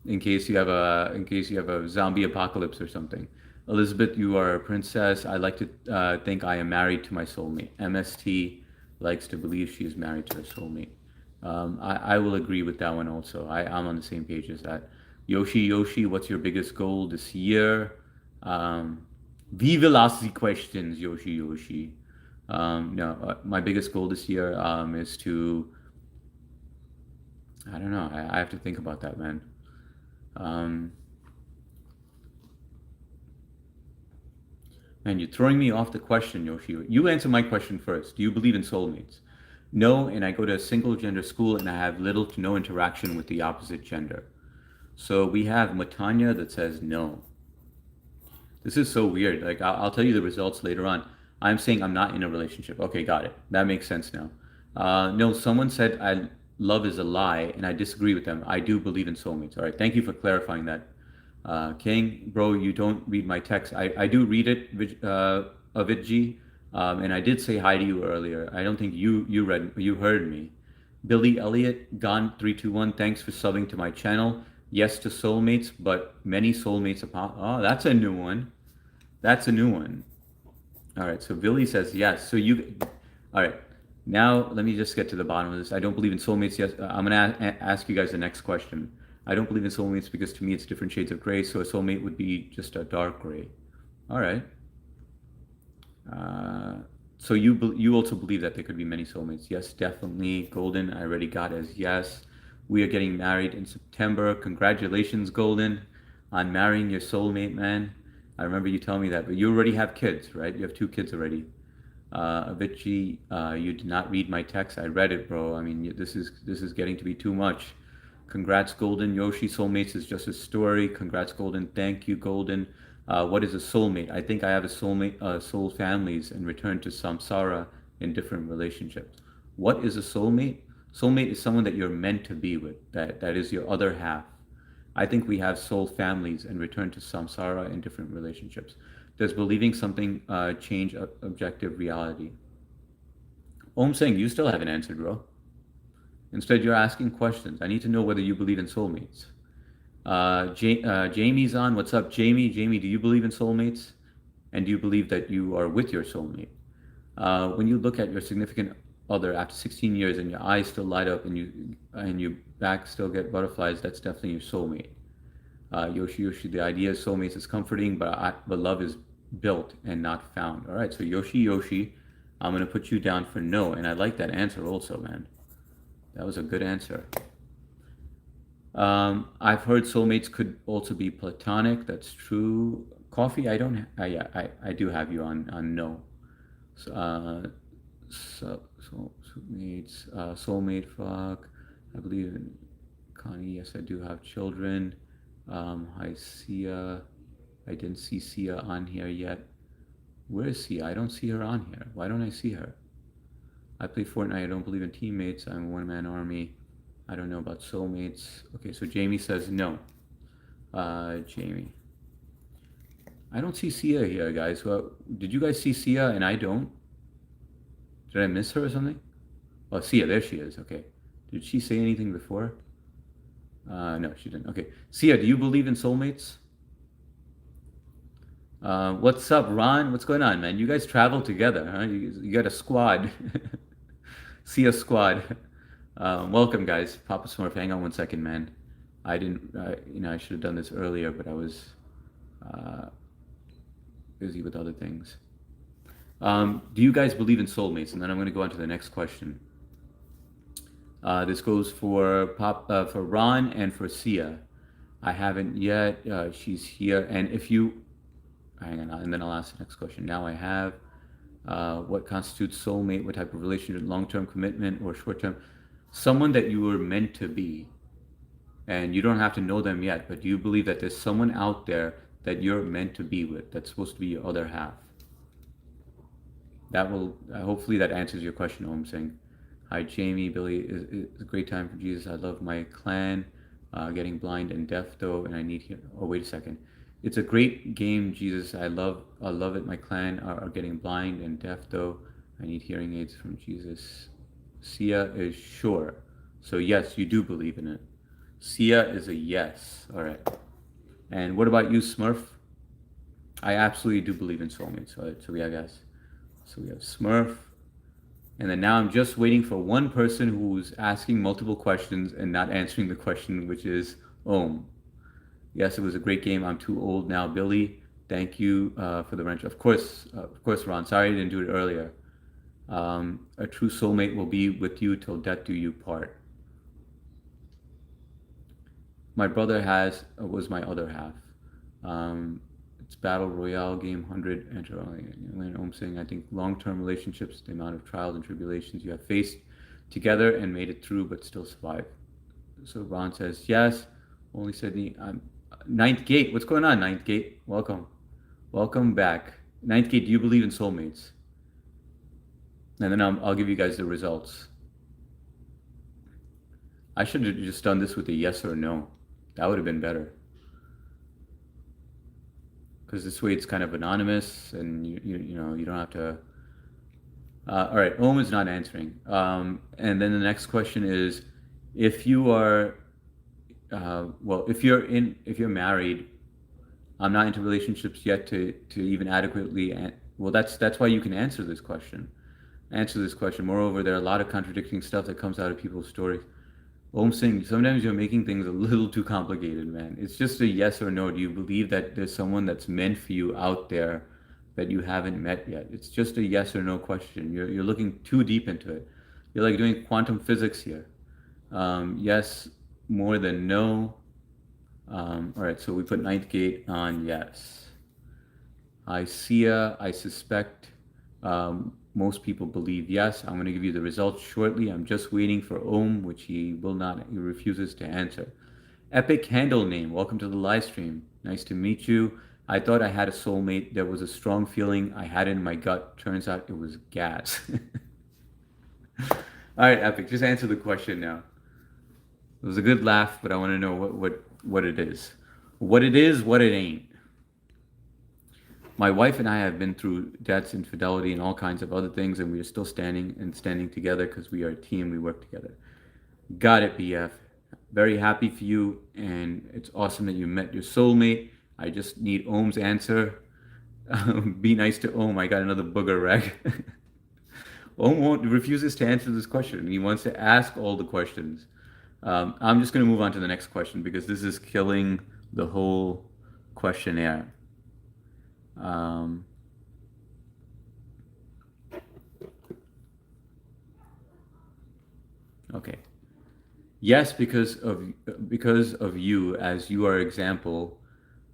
In case you have a zombie apocalypse or something. Elizabeth, you are a princess. I like to think I am married to my soulmate. MST likes to believe she is married to her soulmate. I will agree with that one also. I'm on the same page as that. Yoshi, what's your biggest goal this year? We will ask the questions, Yoshi. No, my biggest goal this year is to. I don't know. I have to think about that, man. Um, Man, you're throwing me off the question, Yoshi. You answer my question first. Do you believe in soulmates? No, and I go to a single gender school and I have little to no interaction with the opposite gender. So we have Matanya that says no. This is so weird. Like, I'll tell you the results later on. I'm saying I'm not in a relationship. Okay, got it. That makes sense now. No, someone said love is a lie, and I disagree with them. I do believe in soulmates. All right, thank you for clarifying that. King, bro, you don't read my text. I do read it, Avitji, and I did say hi to you earlier. I don't think you heard me. Billy Elliott, Gone321, thanks for subbing to my channel. Yes to soulmates, but many soulmates apart. Oh, that's a new one. That's a new one. All right, so Billy says yes. All right. Now let me just get to the bottom of this. I don't believe in soulmates. Yes, I'm gonna ask you guys the next question. I don't believe in soulmates because to me it's different shades of gray. So a soulmate would be just a dark gray. All right. So you also believe that there could be many soulmates? Yes, definitely. Golden, I already got as yes. We are getting married in September. Congratulations, Golden, on marrying your soulmate, man. I remember you telling me that, but you already have kids, right? You have 2 kids already. Avicii, you did not read my text. I read it, bro. I mean, this is getting to be too much. Congrats, Golden. Yoshi, soulmates is just a story. Congrats, Golden. Thank you, Golden. What is a soulmate? I think I have a soulmate, soul families, and return to samsara in different relationships. What is a soulmate? Soulmate is someone that you're meant to be with. That is your other half. I think we have soul families and return to samsara in different relationships. Does believing something change objective reality? Om saying you still haven't answered, bro. Instead, you're asking questions. I need to know whether you believe in soulmates. Jamie's on. What's up, Jamie? Jamie, do you believe in soulmates? And do you believe that you are with your soulmate? When you look at your significant other after 16 years and your eyes still light up and your back still get butterflies, that's definitely your soulmate. Yoshi, the idea of soulmates is comforting, but love is built and not found. All right, so Yoshi, I'm gonna put you down for no, and I like that answer also, man. That was a good answer. I've heard soulmates could also be platonic. That's true. Coffee, I don't. Yeah, I do have you on no. So soulmates, soulmate fuck. I believe in Connie. Yes, I do have children. Hi Sia. I didn't see Sia on here yet. Where is Sia? I don't see her on here. Why don't I see her? I play Fortnite. I don't believe in teammates. I'm a one-man army. I don't know about soulmates. Okay, so Jamie says no. Jamie. I don't see Sia here, guys. Well, did you guys see Sia and I don't? Did I miss her or something? Oh, Sia, there she is. Okay. Did she say anything before? No, she didn't. Okay. Sia, do you believe in soulmates? What's up, Ron? What's going on, man? You guys travel together, huh? You got a squad. Sia squad. Welcome, guys. Papa Smurf, hang on one second, man. I didn't, I should have done this earlier, but I was uh, busy with other things. Do you guys believe in soulmates? And then I'm going to go on to the next question. This goes for Ron and for Sia. I haven't yet. She's here, and if you hang on, and then I'll ask the next question. Now I have. What constitutes soulmate? What type of relationship? Long-term commitment or short-term? Someone that you were meant to be, and you don't have to know them yet, but do you believe that there's someone out there that you're meant to be with? That's supposed to be your other half. That will hopefully that answers your question. Om Singh. Hi Jamie, Billy. It's a great time for Jesus. I love my clan. Getting blind and deaf though, and I need here. Oh wait a second. It's a great game, Jesus. I love it. My clan are getting blind and deaf though. I need hearing aids from Jesus. Sia is sure. So yes, you do believe in it. Sia is a yes. All right. And what about you, Smurf? I absolutely do believe in soulmates. So we have yes. So we have Smurf. And then now I'm just waiting for one person who's asking multiple questions and not answering the question, which is Om. Yes, it was a great game. I'm too old now, Billy. Thank you for the wrench. Of course, Ron. Sorry I didn't do it earlier. A true soulmate will be with you till death do you part. My brother was my other half. It's Battle Royale game 100. Enter when Om saying, I think long-term relationships, the amount of trials and tribulations you have faced together and made it through, but still survive. So Ron says yes. Only said Ninth Gate. What's going on, Ninth Gate? Welcome back. Ninth Gate, do you believe in soulmates? And then I'll give you guys the results. I should have just done this with a yes or no. That would have been better. Because this way it's kind of anonymous, and you don't have to. All right, Om is not answering. And then the next question is, if you are, if you're married, I'm not into relationships yet to even adequately. That's why you can answer this question. Moreover, there are a lot of contradicting stuff that comes out of people's stories. Om Singh, sometimes you're making things a little too complicated, man. It's just a yes or no. Do you believe that there's someone that's meant for you out there that you haven't met yet? It's just a yes or no question. You're looking too deep into it. You're like doing quantum physics here. Yes, more than no. All right, so we put Ninth Gate on yes. I suspect most people believe yes. I'm going to give you the results shortly. I'm just waiting for Om, which he will not, he refuses to answer. Epic handle name, welcome to the live stream. Nice to meet you. I thought I had a soulmate. There was a strong feeling I had in my gut. Turns out it was gas. All right, Epic, just answer the question now. It was a good laugh, but I want to know what it is. What it is, what it ain't. My wife and I have been through debts, infidelity, and all kinds of other things, and we are still standing together because we are a team. We work together. Got it, BF. Very happy for you, and it's awesome that you met your soulmate. I just need Om's answer. Be nice to Om. I got another booger rag. Om refuses to answer this question. He wants to ask all the questions. I'm just going to move on to the next question because this is killing the whole questionnaire. Okay. Yes, because of you, as you are example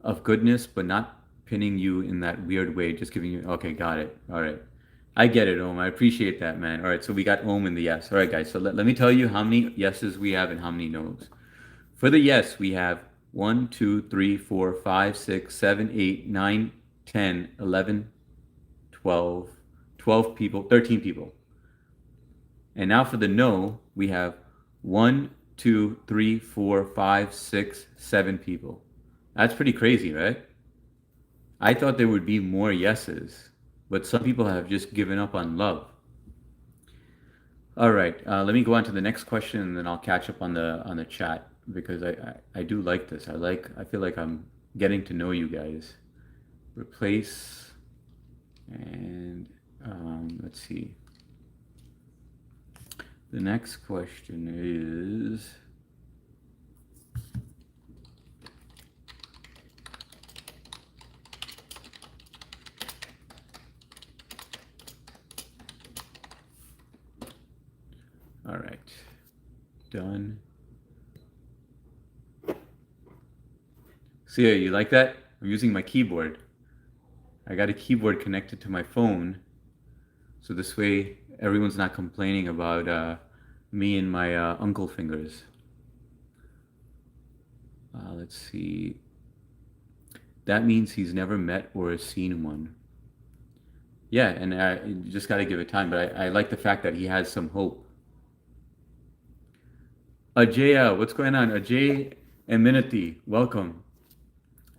of goodness, but not pinning you in that weird way, just giving you, okay, got it. All right. I get it, Om. I appreciate that, man. All right, so we got Om in the yes. All right, guys, so let me tell you how many yeses we have and how many nos. For the yes, we have 1, 2, 3, 4, 5, 6, 7, 8, 9, 10, 11, 12, 12 people, 13 people. And now for the no, we have 1, 2, 3, 4, 5, 6, 7 people. That's pretty crazy, right? I thought there would be more yeses, but some people have just given up on love. All right, let me go on to the next question, and then I'll catch up on the chat because I do like this. I feel like I'm getting to know you guys. Replace, and let's see. The next question is, All right. Done. See, you like that? I'm using my keyboard. I got a keyboard connected to my phone, so this way everyone's not complaining about me and my uncle fingers. Let's see. That means he's never met or seen one. Yeah, and you just got to give it time. But I like the fact that he has some hope. Ajaya, what's going on? Ajay and Minati, welcome.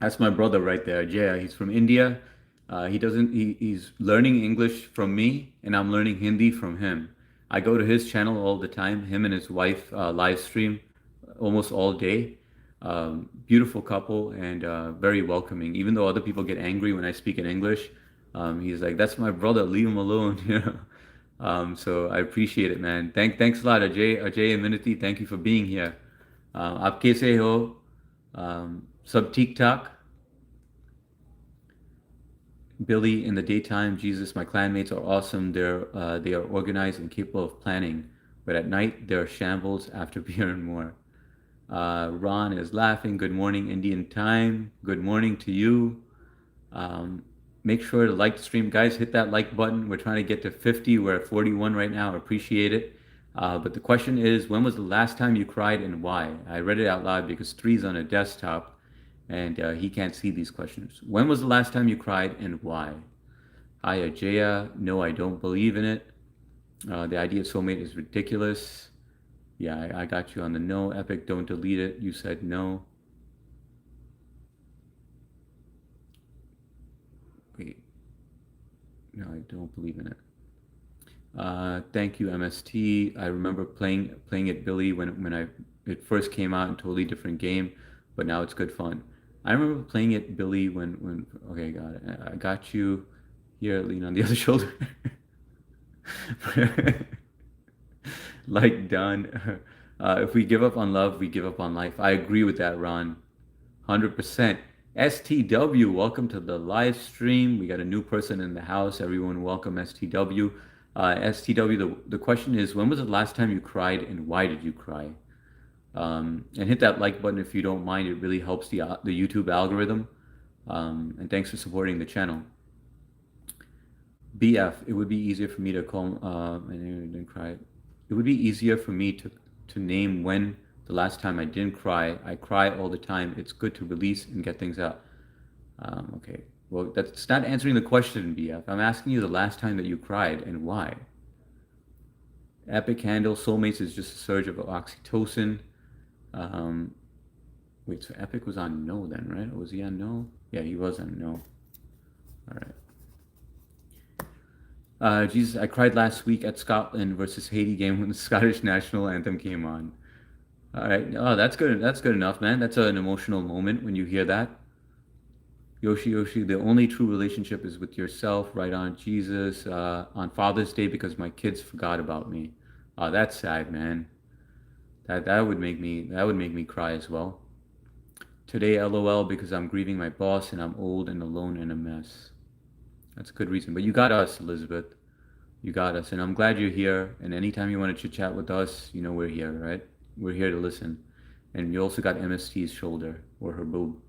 That's my brother right there, Ajay. He's from India. He doesn't. He's learning English from me, and I'm learning Hindi from him. I go to his channel all the time. Him and his wife live stream almost all day. Beautiful couple and very welcoming. Even though other people get angry when I speak in English, he's like, "That's my brother. Leave him alone." You know. So I appreciate it, man. Thanks a lot, Ajay and Minati. Thank you for being here. आप कैसे हो? सब ठीक ठाक? Billy, in the daytime, Jesus, my clanmates are awesome. They are organized and capable of planning, but at night they're shambles after beer and more. Ron is laughing. Good morning, Indian time. Good morning to you. Um, Make sure to like the stream, guys. Hit that like button. We're trying to get to 50. We're at 41 right now. I appreciate it. But the question is, when was the last time you cried and why? I read it out loud because three's on a desktop, and he can't see these questions. When was the last time you cried and why? Hi, Ajaya. No, I don't believe in it. The idea of soulmate is ridiculous. Yeah, I got you on the no. Epic, don't delete it. You said no. Wait, no, I don't believe in it. Thank you, MST. I remember playing it, Billy, when it first came out, a totally different game, but now it's good fun. I remember playing it, Billy, when okay, got it. I got you. Here, lean on the other shoulder. Like done. If we give up on love, we give up on life. I agree with that, Ron. 100%. STW, welcome to the live stream. We got a new person in the house. Everyone, welcome STW. STW, the question is, when was the last time you cried and why did you cry? And hit that like button if you don't mind. It really helps the YouTube algorithm. And thanks for supporting the channel. BF, it would be easier for me to call and then cry. It would be easier for me to name when the last time I didn't cry. I cry all the time. It's good to release and get things out. Okay. Well, that's not answering the question, BF. I'm asking you the last time that you cried and why. Epic handle, soulmates is just a surge of oxytocin. Wait, so Epic was on no then, right? Or was he on no? Yeah, he was on no. All right. Jesus, I cried last week at Scotland versus Haiti game when the Scottish national anthem came on. All right. Oh, that's good. That's good enough, man. That's an emotional moment when you hear that. Yoshi, the only true relationship is with yourself. Right on, Jesus. On Father's Day because my kids forgot about me. Oh, that's sad, man. That would make me cry as well. Today, LOL, because I'm grieving my boss and I'm old and alone and a mess. That's a good reason. But you got us, Elizabeth. You got us. And I'm glad you're here. And anytime you want to chit chat with us, you know we're here, right? We're here to listen. And you also got MST's shoulder or her boob.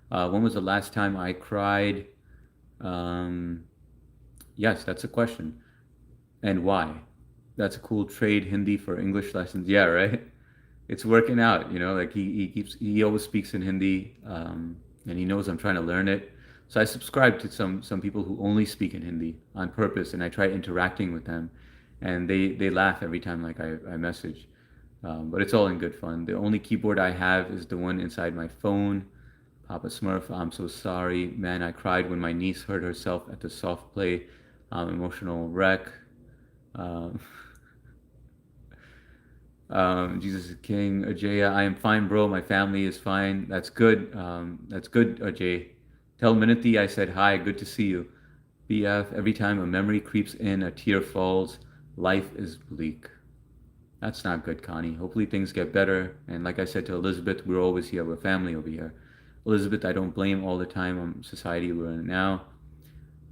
When was the last time I cried? Yes, that's a question. And why? That's a cool trade, Hindi for English lessons. Yeah, right? It's working out, you know, like he always speaks in Hindi, and he knows I'm trying to learn it. So I subscribe to some people who only speak in Hindi on purpose, and I try interacting with them, and they laugh every time like I message. But it's all in good fun. The only keyboard I have is the one inside my phone. Papa Smurf, I'm so sorry. Man, I cried when my niece hurt herself at the soft play. Emotional wreck. Um, Jesus is King. Ajay, I am fine, bro. My family is fine. That's good. That's good, Ajay. Tell Minati I said hi. Good to see you. BF, every time a memory creeps in, a tear falls. Life is bleak. That's not good, Connie. Hopefully things get better. And like I said to Elizabeth, we're always here. We're family over here. Elizabeth, I don't blame all the time on society we're in now.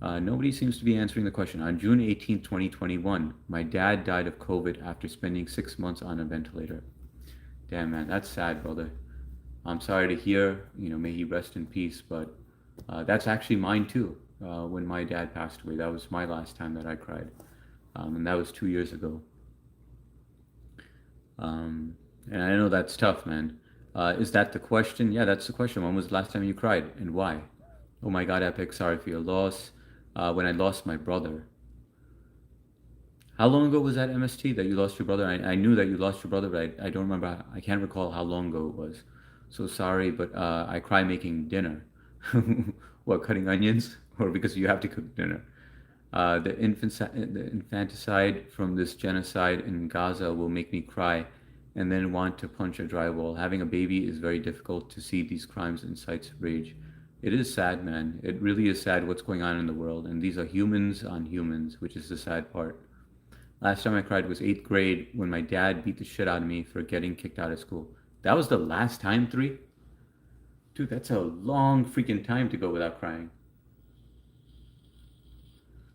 Nobody seems to be answering the question. On June 18th, 2021, my dad died of COVID after spending 6 months on a ventilator. Damn, man, that's sad, brother. I'm sorry to hear. May he rest in peace. But that's actually mine too. When my dad passed away, that was my last time that I cried, and that was 2 years ago. And I know that's tough, man. Is that the question? Yeah, that's the question. When was the last time you cried and why? Oh my God, Epic, sorry for your loss. When I lost my brother. How long ago was that, MST, that you lost your brother? I knew that you lost your brother, but I don't remember. I can't recall how long ago it was. So sorry, but I cry making dinner. What, cutting onions? Or because you have to cook dinner? The infanticide from this genocide in Gaza will make me cry and then want to punch a drywall. Having a baby is very difficult. To see these crimes incites rage. It is sad, man. It really is sad what's going on in the world. And these are humans on humans, which is the sad part. Last time I cried was eighth grade when my dad beat the shit out of me for getting kicked out of school. That was the last time, three? Dude, that's a long freaking time to go without crying.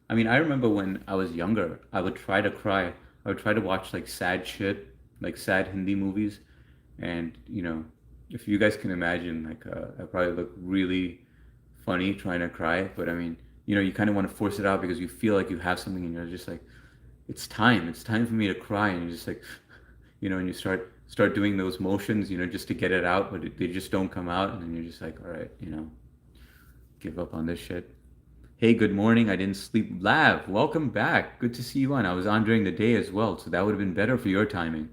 I mean, I remember when I was younger, I would try to cry. I would try to watch like sad shit, like sad Hindi movies. And, if you guys can imagine, like, I probably look really funny trying to cry. But I mean, you kind of want to force it out because you feel like you have something and you're just like, it's time. It's time for me to cry. And you're just like, and you start doing those motions, just to get it out, but they just don't come out. And then you're just like, all right, give up on this shit. Hey, good morning. I didn't sleep. Lav, welcome back. Good to see you on. I was on during the day as well, so that would have been better for your timing.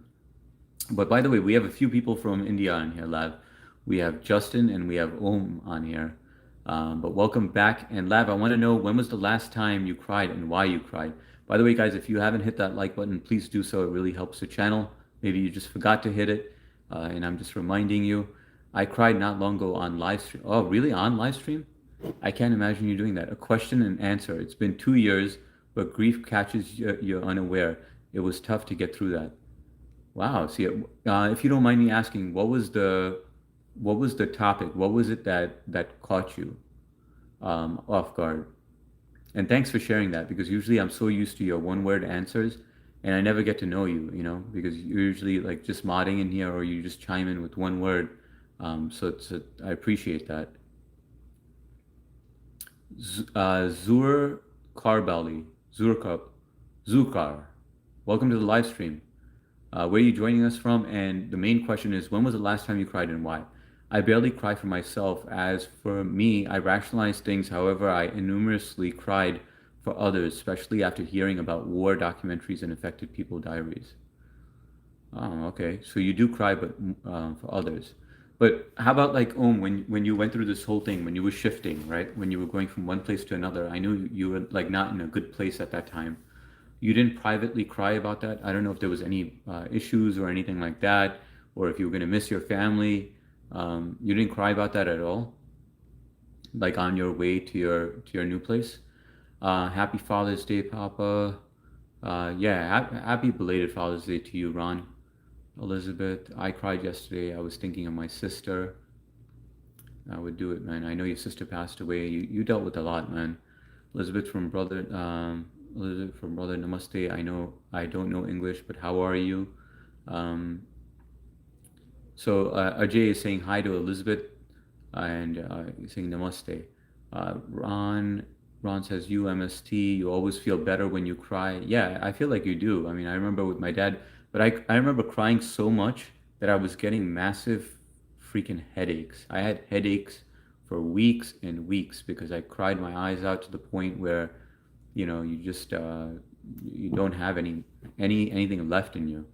But by the way, we have a few people from India on here, Lav. We have Justin and we have Om on here. But welcome back. And Lav, I want to know, when was the last time you cried and why you cried? By the way, guys, if you haven't hit that like button, please do so. It really helps the channel. Maybe you just forgot to hit it, and I'm just reminding you. I cried not long ago on live stream. Oh, really? On live stream? I can't imagine you doing that. A question and answer. It's been 2 years, but grief catches you unaware. It was tough to get through that. Wow. See, if you don't mind me asking, what was the topic? What was it that caught you off guard? And thanks for sharing that, because usually I'm so used to your one-word answers, and I never get to know you, because you're usually like just modding in here or you just chime in with one word. I appreciate that. Zur Karbali, Zukar. Welcome to the live stream. Where are you joining us from? And the main question is, when was the last time you cried and why? I barely cry for myself. As for me, I rationalize things. However, I enormously cried for others, especially after hearing about war documentaries and affected people diaries. Oh, okay. So you do cry, but for others. But how about like when you went through this whole thing, when you were shifting, right? When you were going from one place to another, I knew you were like not in a good place at that time. You didn't privately cry about that. I don't know if there was any issues or anything like that, or if you were gonna miss your family. You didn't cry about that at all, like on your way to your new place. Happy Father's Day, Papa. Yeah, happy belated Father's Day to you, Ron. Elizabeth, I cried yesterday. I was thinking of my sister. I would do it, man. I know your sister passed away. You dealt with a lot, man. Elizabeth from brother, Namaste. I know I don't know English, but how are you? Um, Ajay is saying hi to Elizabeth, and he's saying Namaste. Ron says, you MST, you always feel better when you cry. Yeah, I feel like you do. I mean, I remember with my dad, but I remember crying so much that I was getting massive freaking headaches. I had headaches for weeks and weeks because I cried my eyes out to the point where, you just you don't have anything left in you.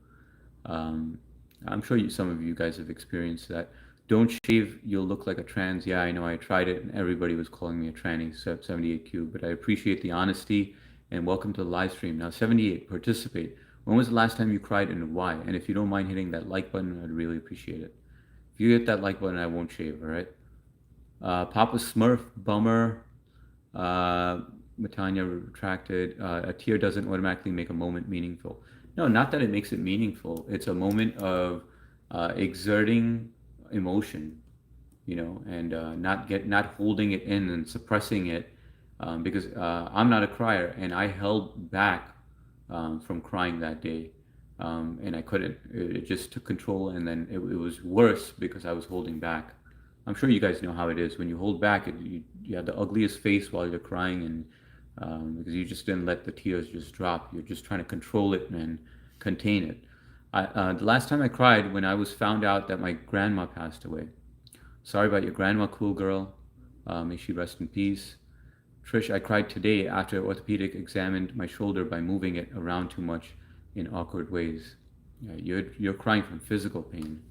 Um, I'm sure some of you guys have experienced that. Don't shave, you'll look like a trans. Yeah, I know, I tried it and everybody was calling me a tranny, except 78Q, but I appreciate the honesty and welcome to the live stream. Now, 78, participate. When was the last time you cried and why? And if you don't mind hitting that like button, I'd really appreciate it. If you hit that like button, I won't shave, all right? Papa Smurf, bummer. Matanya retracted. A tear doesn't automatically make a moment meaningful. No, not that it makes it meaningful. It's a moment of exerting emotion, and not holding it in and suppressing it, because I'm not a crier, and I held back from crying that day, and I couldn't. It just took control, and then it was worse because I was holding back. I'm sure you guys know how it is when you hold back. You have the ugliest face while you're crying, and because you just didn't let the tears just drop. You're just trying to control it and contain it. The last time I cried when I was found out that my grandma passed away. Sorry about your grandma, cool girl. May she rest in peace. Trish, I cried today after orthopedic examined my shoulder by moving it around too much in awkward ways. Yeah, you're crying from physical pain.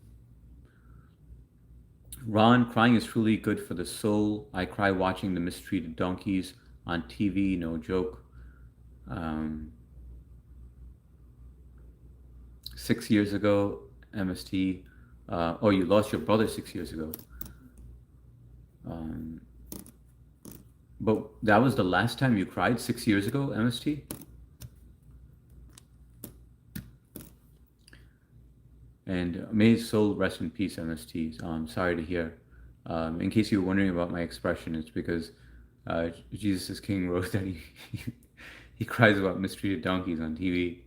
Ron, crying is truly good for the soul. I cry watching the mistreated donkeys on TV, no joke. Um, 6 years ago, MST. Oh, you lost your brother 6 years ago. Um, but that was the last time you cried 6 years ago, MST? And may his soul rest in peace, MST. Sorry to hear. In case you were wondering about my expression, it's because Jesus is King wrote that he cries about mistreated donkeys on TV.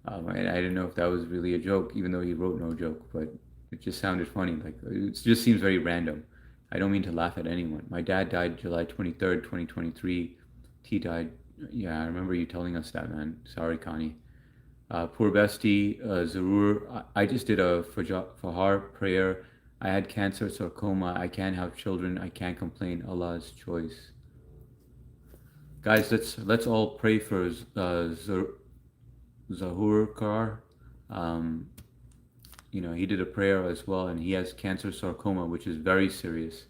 I didn't know if that was really a joke, even though he wrote no joke, but it just sounded funny. Like it just seems very random. I don't mean to laugh at anyone. My dad died July 23rd, 2023. T died. Yeah, I remember you telling us that, man. Sorry, Connie. Poor bestie, Zarur. I just did a Fahar prayer. I had cancer, sarcoma. I can't have children. I can't complain. Allah's choice. Guys, let's all pray for Zahur Kar. Um, he did a prayer as well, and he has cancer, sarcoma, which is very serious.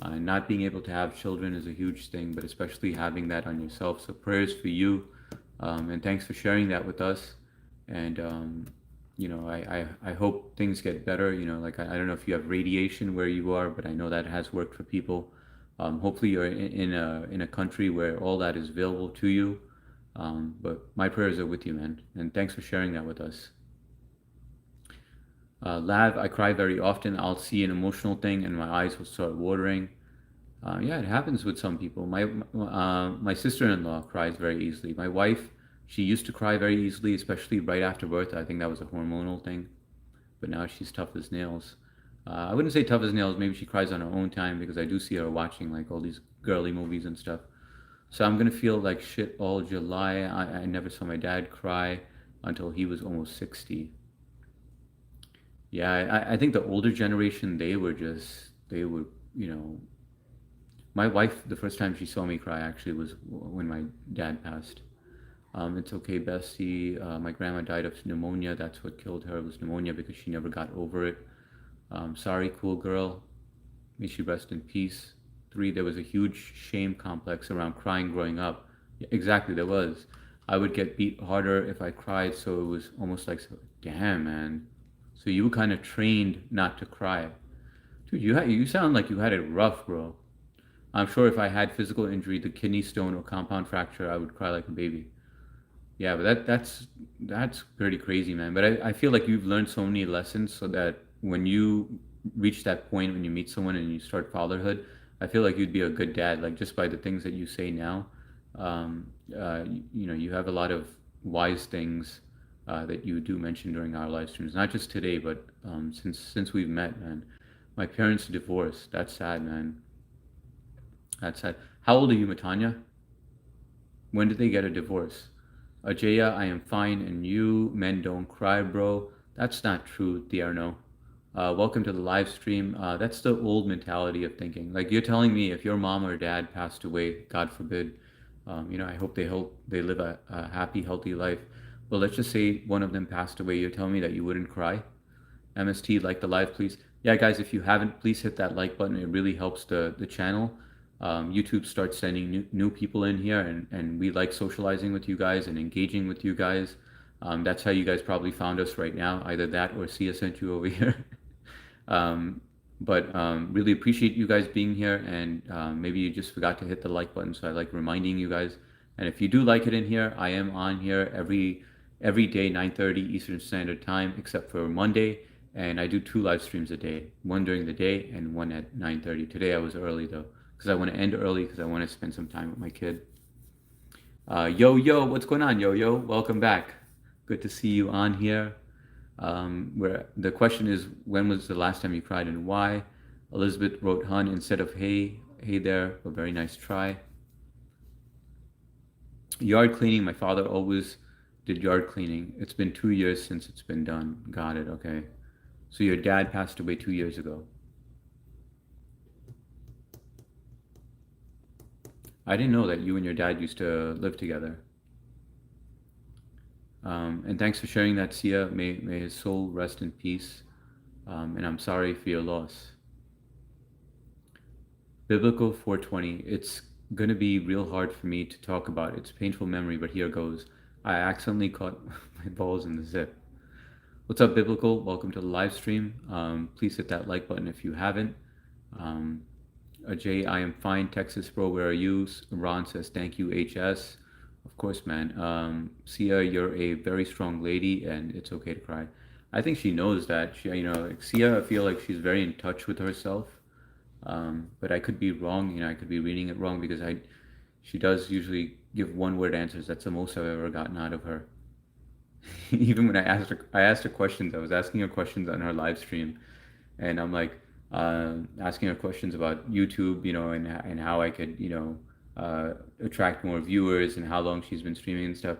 Not being able to have children is a huge thing, but especially having that on yourself. So prayers for you, and thanks for sharing that with us. And I hope things get better. Like I don't know if you have radiation where you are, but I know that has worked for people. Hopefully you're in a country where all that is available to you. But my prayers are with you, man, and thanks for sharing that with us. Lav, I cry very often. I'll see an emotional thing and my eyes will start watering. Yeah, it happens with some people. My sister-in-law cries very easily. My wife, she used to cry very easily, especially right after birth. I think that was a hormonal thing, but now she's tough as nails. I wouldn't say tough as nails. Maybe she cries on her own time because I do see her watching like all these girly movies and stuff. So I'm gonna feel like shit all July. I never saw my dad cry until he was almost 60. Yeah, I think the older generation, they were, you know, my wife, the first time she saw me cry actually was when my dad passed. It's okay, Bessie. My grandma died of pneumonia. That's what killed her, was pneumonia because she never got over it. Sorry, cool girl. May she rest in peace. Three, there was a huge shame complex around crying growing up. Yeah, exactly, there was. I would get beat harder if I cried, so it was almost like, damn, man. So you were kind of trained not to cry. Dude, you sound like you had it rough, bro. I'm sure if I had physical injury, the kidney stone or compound fracture, I would cry like a baby. Yeah, but that's pretty crazy, man. But I feel like you've learned so many lessons so that when you reach that point when you meet someone and you start fatherhood, I feel like you'd be a good dad, like just by the things that you say now. You have a lot of wise things that you do mention during our live streams, not just today, but since we've met, man. My parents divorced. That's sad, man. That's sad. How old are you, Matanya? When did they get a divorce? Ajaya, I am fine, and you men don't cry, bro. That's not true, Diarno. Welcome to the live stream. That's the old mentality of thinking. Like you're telling me, if your mom or dad passed away, God forbid, I hope they live a happy, healthy life. But let's just say one of them passed away. You're telling me that you wouldn't cry? MST, like the live, please. Yeah, guys, if you haven't, please hit that like button. It really helps the channel. YouTube starts sending new people in here, and we like socializing with you guys and engaging with you guys. That's how you guys probably found us right now. Either that or Sia sent you over here. But really appreciate you guys being here, and maybe you just forgot to hit the like button, so I like reminding you guys. And if you do like it in here, I am on here every day, 9:30 Eastern Standard Time, except for Monday, and I do two live streams a day, one during the day and one at 9:30. Today I was early though, because I want to end early because I want to spend some time with my kid. Yo, what's going on, Yo? Welcome back. Good to see you on here. Where the question is, when was the last time you cried and why? Elizabeth wrote hun instead of hey there, a very nice try. Yard cleaning, my father always did yard cleaning. It's been 2 years since it's been done. Got it, okay. So your dad passed away 2 years ago. I didn't know that you and your dad used to live together. And thanks for sharing that, Sia. May his soul rest in peace. And I'm sorry for your loss. Biblical 420. It's going to be real hard for me to talk about. It's painful memory, but here goes. I accidentally caught my balls in the zip. What's up, Biblical? Welcome to the live stream. Please hit that like button if you haven't. Ajay, I am fine. Texas, bro, where are you? Ron says, thank you, HS. Of course, man. Sia, you're a very strong lady, and it's okay to cry. I think she knows that. Sia, I feel like she's very in touch with herself. But I could be wrong. I could be reading it wrong because she does usually give one-word answers. That's the most I've ever gotten out of her. Even when I asked her questions. I was asking her questions on her live stream, and I'm like asking her questions about YouTube, and how I could, attract more viewers and how long she's been streaming and stuff.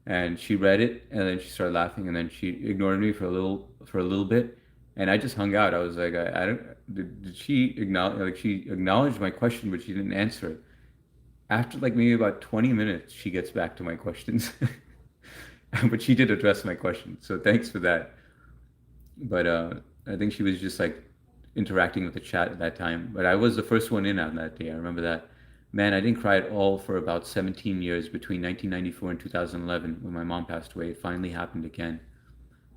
And she read it, and then she started laughing, and then she ignored me for a little bit, and I just hung out. I was like, I don't. Did she acknowledge? Like she acknowledged my question, but she didn't answer it. After like maybe about 20 minutes, she gets back to my questions. But she did address my question, so thanks for that. But I think she was just like interacting with the chat at that time. But I was the first one in on that day. I remember that. Man, I didn't cry at all for about 17 years between 1994 and 2011 when my mom passed away. It finally happened again.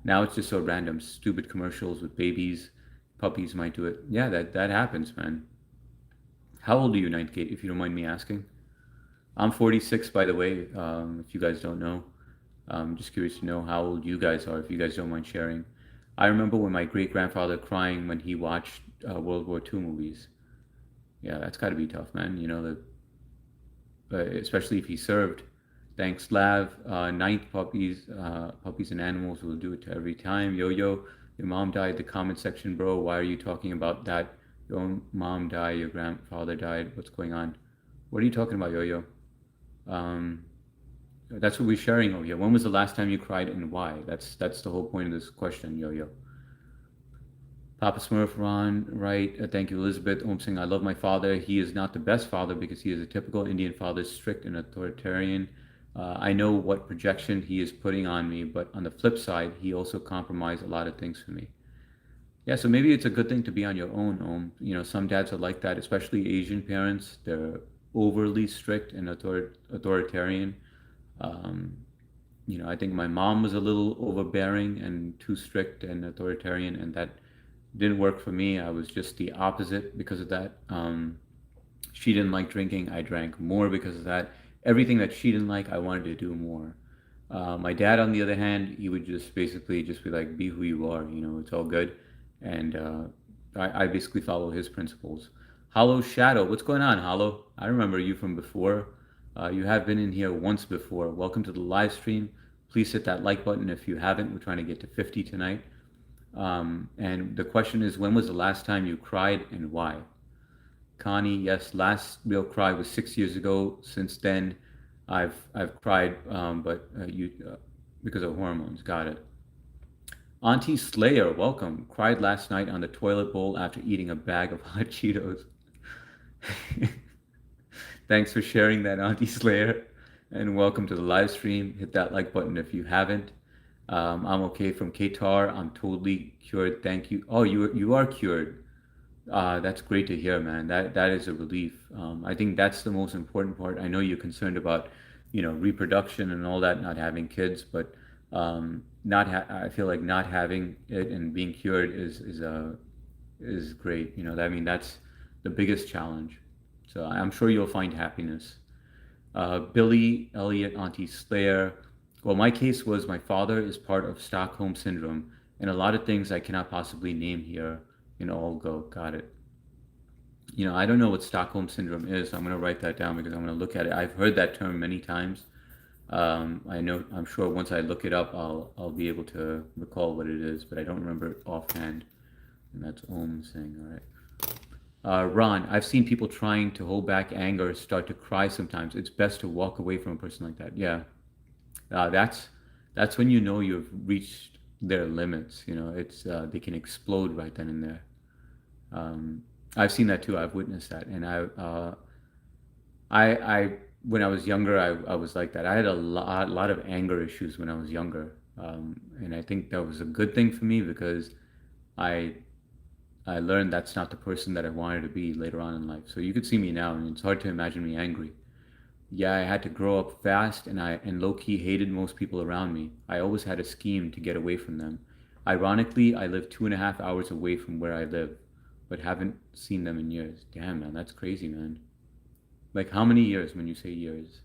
Now it's just so random. Stupid commercials with babies, puppies might do it. Yeah, that happens, man. How old are you, Ninth Gate, if you don't mind me asking? I'm 46, by the way, if you guys don't know. I'm just curious to know how old you guys are, if you guys don't mind sharing. I remember when my great grandfather crying when he watched World War II movies. Yeah, that's got to be tough, man. Especially if he served. Thanks, Lav. Ninth puppies and animals will do it to every time. Yo, your mom died. The comment section, bro. Why are you talking about that? Your mom died. Your grandfather died. What's going on? What are you talking about, Yo? That's what we're sharing over here. When was the last time you cried and why? That's the whole point of this question, Yo. Papa Smurf, Ron, right? Thank you, Elizabeth. Om Singh, I love my father. He is not the best father because he is a typical Indian father, strict and authoritarian. I know what projection he is putting on me, but on the flip side, he also compromised a lot of things for me. Yeah, so maybe it's a good thing to be on your own. Some dads are like that, especially Asian parents. They're overly strict and authoritarian. I think my mom was a little overbearing and too strict and authoritarian, and that didn't work for me. I was just the opposite because of that. She didn't like drinking. I drank more because of that. Everything that she didn't like, I wanted to do more. My dad, on the other hand, he would just basically just be like, be who you are, it's all good. And I basically follow his principles. Hollow Shadow, what's going on, Hollow? I remember you from before. You have been in here once before. Welcome to the live stream. Please hit that like button if you haven't. We're trying to get to 50 tonight. And the question is, when was the last time you cried and why? Connie, yes, last real cry was 6 years ago. Since then, I've cried, but because of hormones. Got it. Auntie Slayer, welcome. Cried last night on the toilet bowl after eating a bag of hot Cheetos. Thanks for sharing that, Auntie Slayer, and welcome to the live stream. Hit that like button if you haven't. I'm okay from Qatar. I'm totally cured. Thank you. Oh, you are cured. That's great to hear, man. That is a relief. I think that's the most important part. I know you're concerned about, reproduction and all that, not having kids, but I feel like not having it and being cured is great. That's the biggest challenge. So I'm sure you'll find happiness. Billy, Elliot, Auntie Slayer. Well, my case was my father is part of Stockholm Syndrome, and a lot of things I cannot possibly name here all go. Got it. I don't know what Stockholm syndrome is. I'm gonna write that down because I'm gonna look at it. I've heard that term many times. I know. I'm sure once I look it up, I'll be able to recall what it is, but I don't remember it offhand. And that's Om saying, all right. Ron, I've seen people trying to hold back anger start to cry sometimes. It's best to walk away from a person like that. Yeah, that's when you know you've reached their limits. It's they can explode right then and there. Um, I've seen that too. I've witnessed that, and I when I was younger, I was like that. I had a lot of anger issues when I was younger, and I think that was a good thing for me because I I learned that's not the person that I wanted to be later on in life. So you could see me now, and it's hard to imagine me angry. Yeah, I had to grow up fast, and I and low key hated most people around me. I always had a scheme to get away from them. Ironically, I live 2.5 hours away from where I live, but haven't seen them in years. Damn, man, that's crazy, man. Like, how many years when you say years?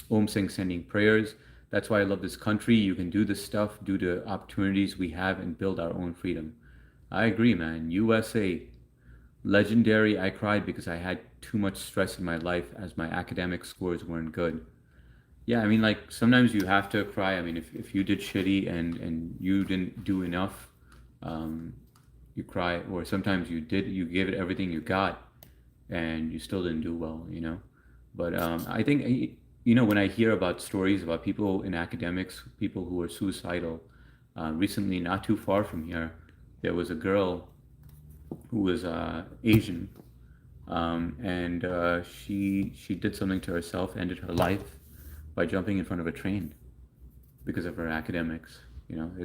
Om Singh sending prayers. That's why I love this country. You can do this stuff due to opportunities we have and build our own freedom. I agree, man. USA, legendary. I cried because I had too much stress in my life as my academic scores weren't good. Yeah, I mean, like sometimes you have to cry. I mean, if you did shitty and you didn't do enough, um, you cry. Or sometimes you gave it everything you got and you still didn't do well. But I think, when I hear about stories about people in academics, people who are suicidal, recently, not too far from here, there was a girl who was Asian, and she did something to herself, ended her life by jumping in front of a train because of her academics.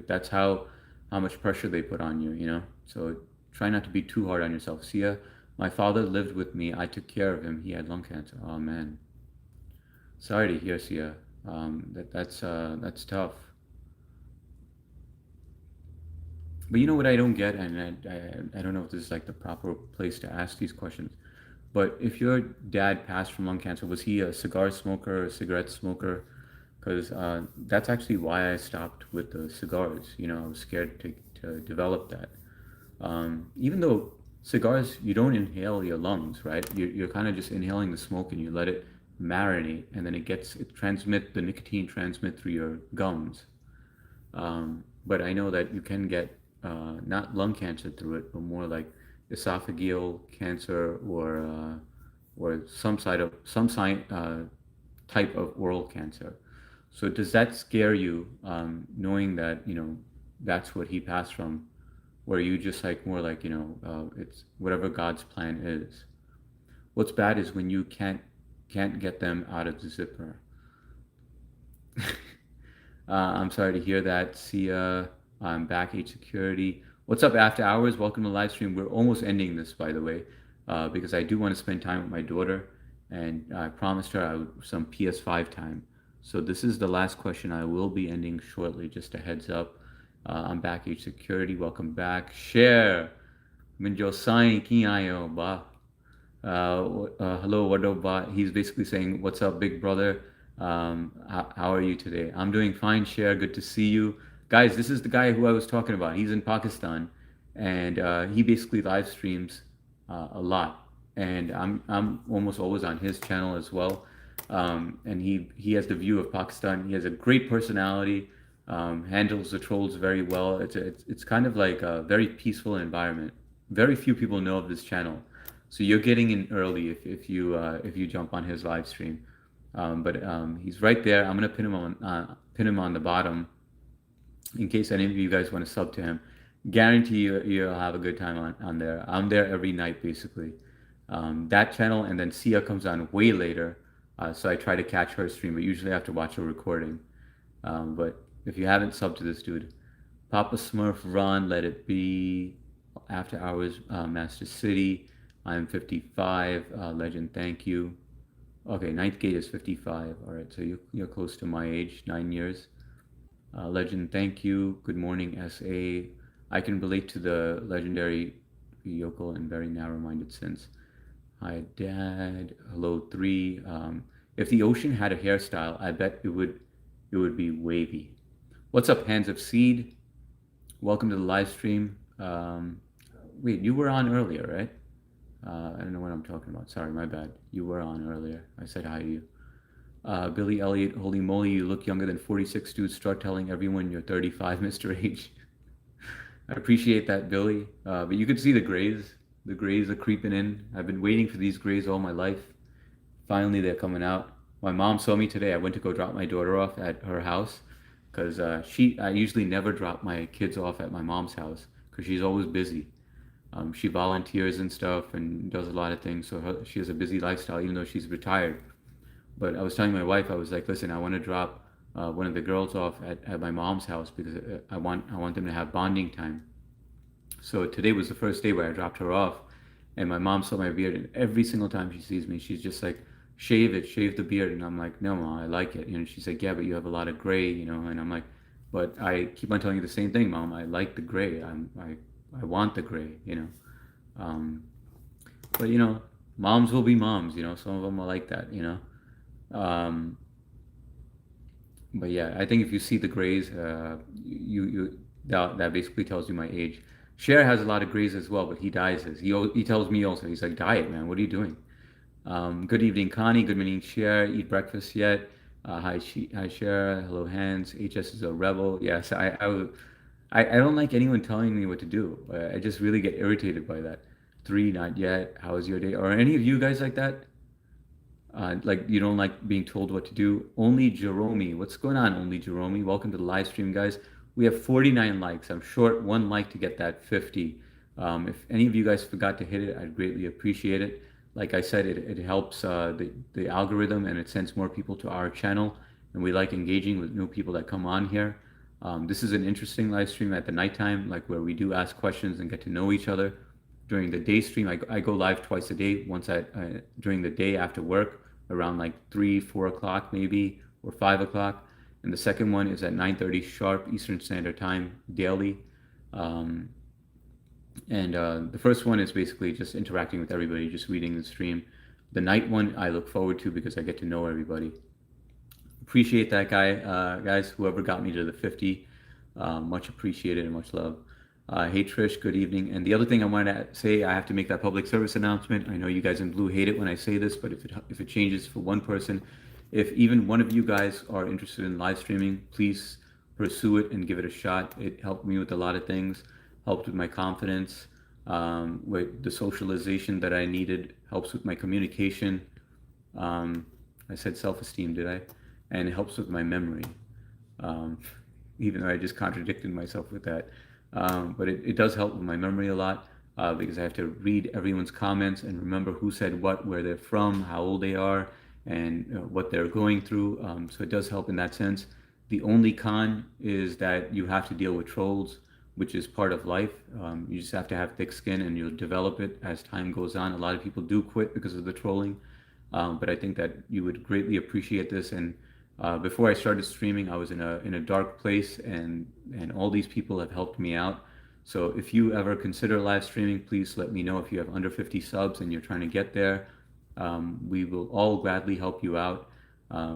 That's how much pressure they put on you. So try not to be too hard on yourself. Sia, my father lived with me. I took care of him. He had lung cancer. Oh man, sorry to hear, Sia. That's tough. But you know what I don't get, and I don't know if this is like the proper place to ask these questions. But if your dad passed from lung cancer, was he a cigar smoker or a cigarette smoker? Because that's actually why I stopped with the cigars. I was scared to develop that. Even though cigars, you don't inhale your lungs, right? You're kind of just inhaling the smoke and you let it marinate, and then the nicotine transmit through your gums. But I know that you can get not lung cancer through it, but more like esophageal cancer or type of oral cancer. So does that scare you, knowing that that's what he passed from, where you just like more like it's whatever God's plan is. What's bad is when you can't get them out of the zipper. I'm sorry to hear that. Sia, I'm back, H Security. What's up, After Hours? Welcome to the live stream. We're almost ending this, by the way, because I do want to spend time with my daughter, and I promised her I would some PS5 time. So this is the last question. I will be ending shortly, just a heads up. I'm back, H Security. Welcome back. Share. Minjo Sai ki ayo ba. Hello, Wadoba. He's basically saying, "What's up, big brother? How are you today?" I'm doing fine, Cher. Good to see you. Guys, this is the guy who I was talking about. He's in Pakistan, and he basically live streams a lot. And I'm almost always on his channel as well. And he has the view of Pakistan. He has a great personality, handles the trolls very well. It's kind of like a very peaceful environment. Very few people know of this channel. So you're getting in early if you jump on his live stream. But he's right there. I'm gonna pin him on the bottom in case any of you guys want to sub to him. Guarantee you'll have a good time on there. I'm there every night basically. That channel, and then Sia comes on way later. So I try to catch her stream, but usually I have to watch a recording. But if you haven't subbed to this dude, Papa Smurf, Ron, Let It Be, After Hours, Master City, I'm 55, Legend, thank you. Okay, Ninth Gate is 55. All right, so you're close to my age, 9 years. Legend, thank you. Good morning, SA. I can relate to the legendary yokel and very narrow-minded sense. Hi, Dad. Hello, 3. If the ocean had a hairstyle, I bet it would be wavy. What's up, Hands of Seed? Welcome to the live stream. Wait, you were on earlier, right? I don't know what I'm talking about. Sorry, my bad. You were on earlier. I said hi to you. Billy Elliot, holy moly, you look younger than 46, dude. Start telling everyone you're 35, Mr. H. I appreciate that, Billy. But you could see the grays. The grays are creeping in. I've been waiting for these grays all my life. Finally, they're coming out. My mom saw me today. I went to go drop my daughter off at her house because I usually never drop my kids off at my mom's house because she's always busy. She volunteers and stuff and does a lot of things. So she has a busy lifestyle, even though she's retired. But I was telling my wife, I was like, listen, I want to drop one of the girls off at my mom's house because I want them to have bonding time. So today was the first day where I dropped her off, and my mom saw my beard, and every single time she sees me, she's just like, "Shave it, shave the beard," and I'm like, "No, mom, I like it." She's like, "Yeah, but you have a lot of gray, and I'm like, "But I keep on telling you the same thing, mom. I like the gray. I want the gray. Um, but moms will be moms. Some of them are like that. Um, but yeah, I think if you see the grays, you that basically tells you my age. Cher has a lot of grays as well, but he dyes his. He tells me also. He's like, diet, man. What are you doing? Good evening, Connie. Good evening, Cher. Eat breakfast yet? Hi, Cher. Hello, Hans. HS is a rebel. Yes, I don't like anyone telling me what to do. I just really get irritated by that. Three, not yet. How was your day? Or any of you guys like that? Like you don't like being told what to do. Only Jerome. What's going on, Only Jerome? Welcome to the live stream, guys. We have 49 likes. I'm short one like to get that 50. If any of you guys forgot to hit it, I'd greatly appreciate it. Like I said, it helps the algorithm and it sends more people to our channel. And we like engaging with new people that come on here. This is an interesting live stream at the nighttime, like where we do ask questions and get to know each other. During the day stream, I go live twice a day. Once during the day after work, around like 3, 4 o'clock maybe, or 5 o'clock. And the second one is at 9:30 sharp Eastern Standard Time daily. Um, and the first one is basically just interacting with everybody, just reading the stream. The night one I look forward to because I get to know everybody. Appreciate that, guys. Whoever got me to the 50, much appreciated and much love. Hey Trish, good evening. And the other thing I wanted to say, I have to make that public service announcement. I know you guys in blue hate it when I say this, but if it changes for one person, if even one of you guys are interested in live streaming, please pursue it and give it a shot. It helped me with a lot of things, helped with my confidence, with the socialization that I needed, helps with my communication. Um, I said self-esteem, did I? And it helps with my memory. Um, Even though I just contradicted myself with that. But it does help with my memory a lot because I have to read everyone's comments and remember who said what, where they're from, how old they are, and what they're going through. So it does help in that sense. The only con is that you have to deal with trolls, which is part of life. You just have to have thick skin and you'll develop it as time goes on. A lot of people do quit because of the trolling, but I think that you would greatly appreciate this. And before I started streaming, I was in a dark place, and all these people have helped me out. So if you ever consider live streaming, please let me know if you have under 50 subs and you're trying to get there. We will all gladly help you out.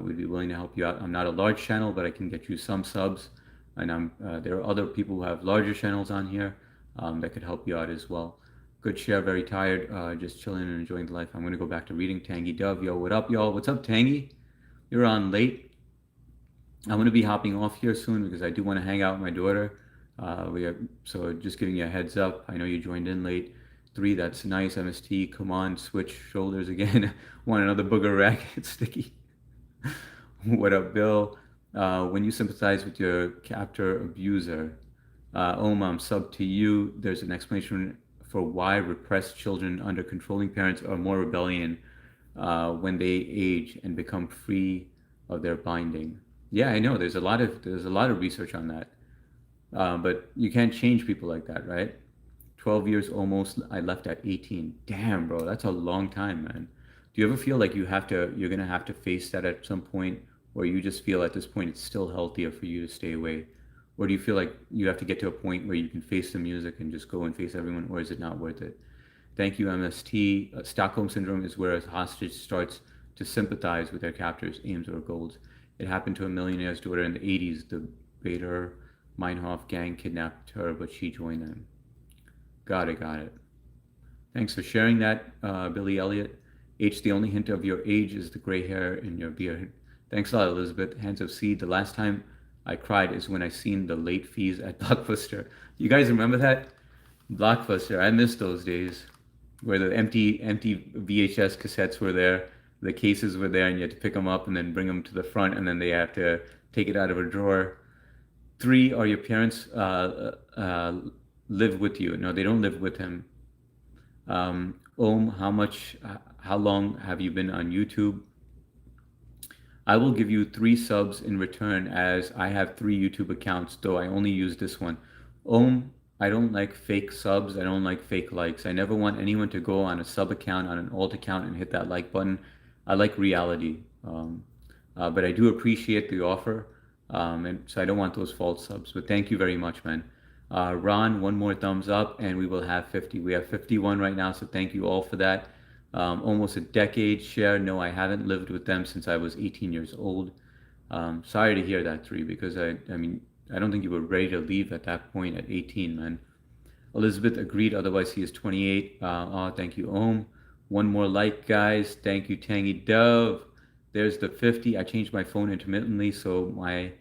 We'd be willing to help you out. I'm not a large channel, but I can get you some subs, and there are other people who have larger channels on here that could help you out as well. Good share, very tired, just chilling and enjoying the life. I'm gonna go back to reading. Tangy Dove, yo, what up, y'all? What's up, Tangy? You're on late. I'm going to be hopping off here soon because I do want to hang out with my daughter. So just giving you a heads up. I know you joined in late. 3, that's nice. MST, come on, switch shoulders again. Want another booger racket, sticky. What up, Bill? When you sympathize with your captor abuser, I'm sub to you. There's an explanation for why repressed children under controlling parents are more rebellion when they age and become free of their binding. Yeah, I know. There's a lot of research on that, but you can't change people like that, right? 12 years almost. I left at 18. Damn, bro, that's a long time, man. Do you ever feel like you're gonna have to face that at some point, or you just feel at this point it's still healthier for you to stay away, or do you feel like you have to get to a point where you can face the music and just go and face everyone, or is it not worth it? Thank you, MST. Stockholm syndrome is where a hostage starts to sympathize with their captors' aims or goals. It happened to a millionaire's daughter in the 80s. The Bader Meinhof gang kidnapped her, but she joined them. Got it, got it. Thanks for sharing that, Billy Elliott. H, the only hint of your age is the gray hair in your beard. Thanks a lot, Elizabeth. Hands of Seed. The last time I cried is when I seen the late fees at Blockbuster. You guys remember that? Blockbuster. I miss those days where the empty VHS cassettes were there, the cases were there, and you had to pick them up and then bring them to the front, and then they have to take it out of a drawer. Three, are your parents live with you? No, they don't live with him. Om, how long have you been on YouTube? I will give you 3 subs in return as I have 3 YouTube accounts, though I only use this one. Om, I don't like fake subs. I don't like fake likes. I never want anyone to go on a sub account, on an alt account, and hit that like button. I like reality. But I do appreciate the offer. And so I don't want those false subs. But thank you very much, man. Ron, one more thumbs up, and we will have 50. We have 51 right now, so thank you all for that. Almost a decade share. No, I haven't lived with them since I was 18 years old. Sorry to hear that, Three, because I mean, I don't think you were ready to leave at that point at 18, man. Elizabeth agreed, otherwise he is 28. Thank you, Om. One more like, guys. Thank you, Tangy Dove. There's the 50. I changed my phone intermittently, so my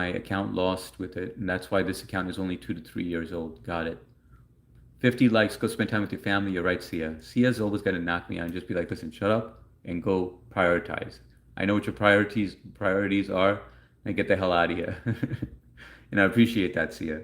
account lost with it, and that's why this account is only 2 to 3 years old. Got it. 50 likes. Go spend time with your family. You're right, Sia. Sia's always got to knock me out and just be like, listen, shut up and go prioritize. I know what your priorities are, and get the hell out of here. And I appreciate that, Sia.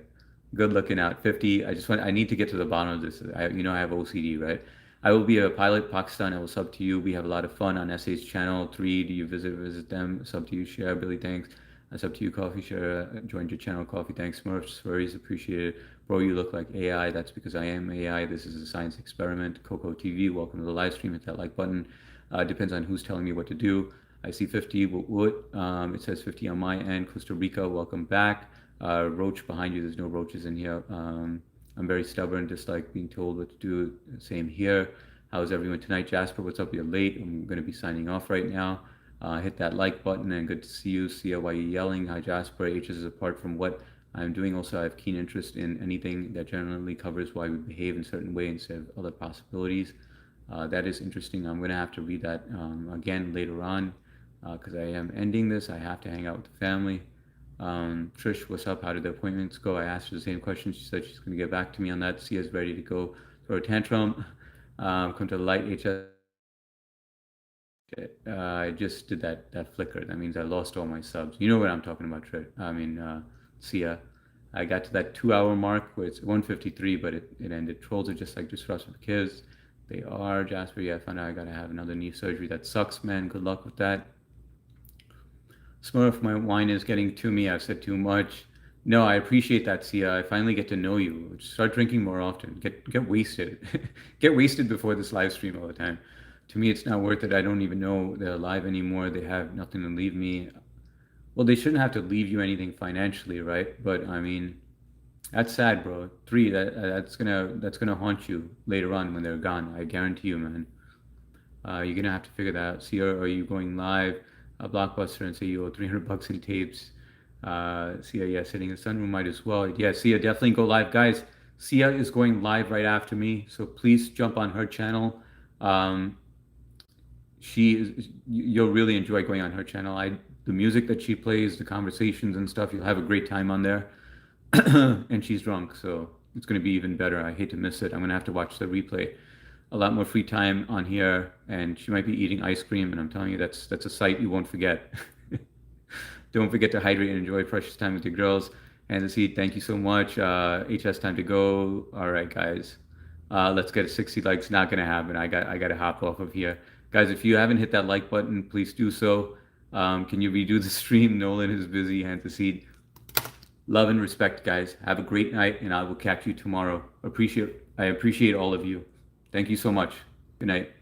Good looking out. 50. I need to get to the bottom of this. I have OCD, right? I will be a pilot, Pakistan. I will sub to you. We have a lot of fun on SA's channel. 3, do you visit them? Sub to you, share. Billy, thanks. That's up to you, Coffee. Share. Joined your channel, Coffee. Thanks, Smurfs. Furries, appreciate it. Bro, you look like AI. That's because I am AI. This is a science experiment. Coco TV, welcome to the live stream. Hit that like button. Depends on who's telling me what to do. I see 50. What? It says 50 on my end. Costa Rica, welcome back. Roach behind you. There's no roaches in here. I'm very stubborn, dislike being told what to do. Same here. How's everyone tonight? Jasper, what's up? You're late. I'm going to be signing off right now. Hit that like button, and good to see you. See why you're yelling. Hi, Jasper. H is apart from what I'm doing. Also, I have keen interest in anything that generally covers why we behave in a certain way instead of other possibilities. That is interesting. I'm going to have to read that again later on because I am ending this. I have to hang out with the family. Trish, what's up? How did the appointments go? I asked her the same question. She said she's going to get back to me on that. Sia's ready to go throw a tantrum. Come to the light, HS. I just did that flicker. That means I lost all my subs. You know what I'm talking about, Trish. Sia. I got to that 2 hour mark where it's 1:53, but it ended. Trolls are just like disruptive kids. They are, Jasper. Yeah, I found out I got to have another knee surgery. That sucks, man. Good luck with that. Smurf, my wine is getting to me. I've said too much. No, I appreciate that, Sia. I finally get to know you. Start drinking more often. Get wasted. Get wasted before this live stream all the time. To me, it's not worth it. I don't even know they're alive anymore. They have nothing to leave me. Well, they shouldn't have to leave you anything financially, right? But I mean, that's sad, bro. 3, that's gonna haunt you later on when they're gone. I guarantee you, man. You're gonna have to figure that out. Sia, are you going live? A Blockbuster and say you owe $300 in tapes. Sia, yeah, sitting in the sunroom might as well. Yeah, Sia, definitely go live, guys. Sia is going live right after me, so please jump on her channel. You'll really enjoy going on her channel. The music that she plays, the conversations and stuff, you'll have a great time on there. And she's drunk, so it's going to be even better. I hate to miss it. I'm going to have to watch the replay. A lot more free time on here, and she might be eating ice cream, and I'm telling you, that's a sight you won't forget. Don't forget to hydrate and enjoy precious time with your girls. And to see, thank you so much. HS time to go. All right, guys. Let's get 60 likes. Not gonna happen. I got to hop off of here, guys. If you haven't hit that like button, please do so. Can you redo the stream? Nolan is busy. Hand to seed. Love and respect, guys. Have a great night, and I will catch you tomorrow. I appreciate all of you. Thank you so much. Good night.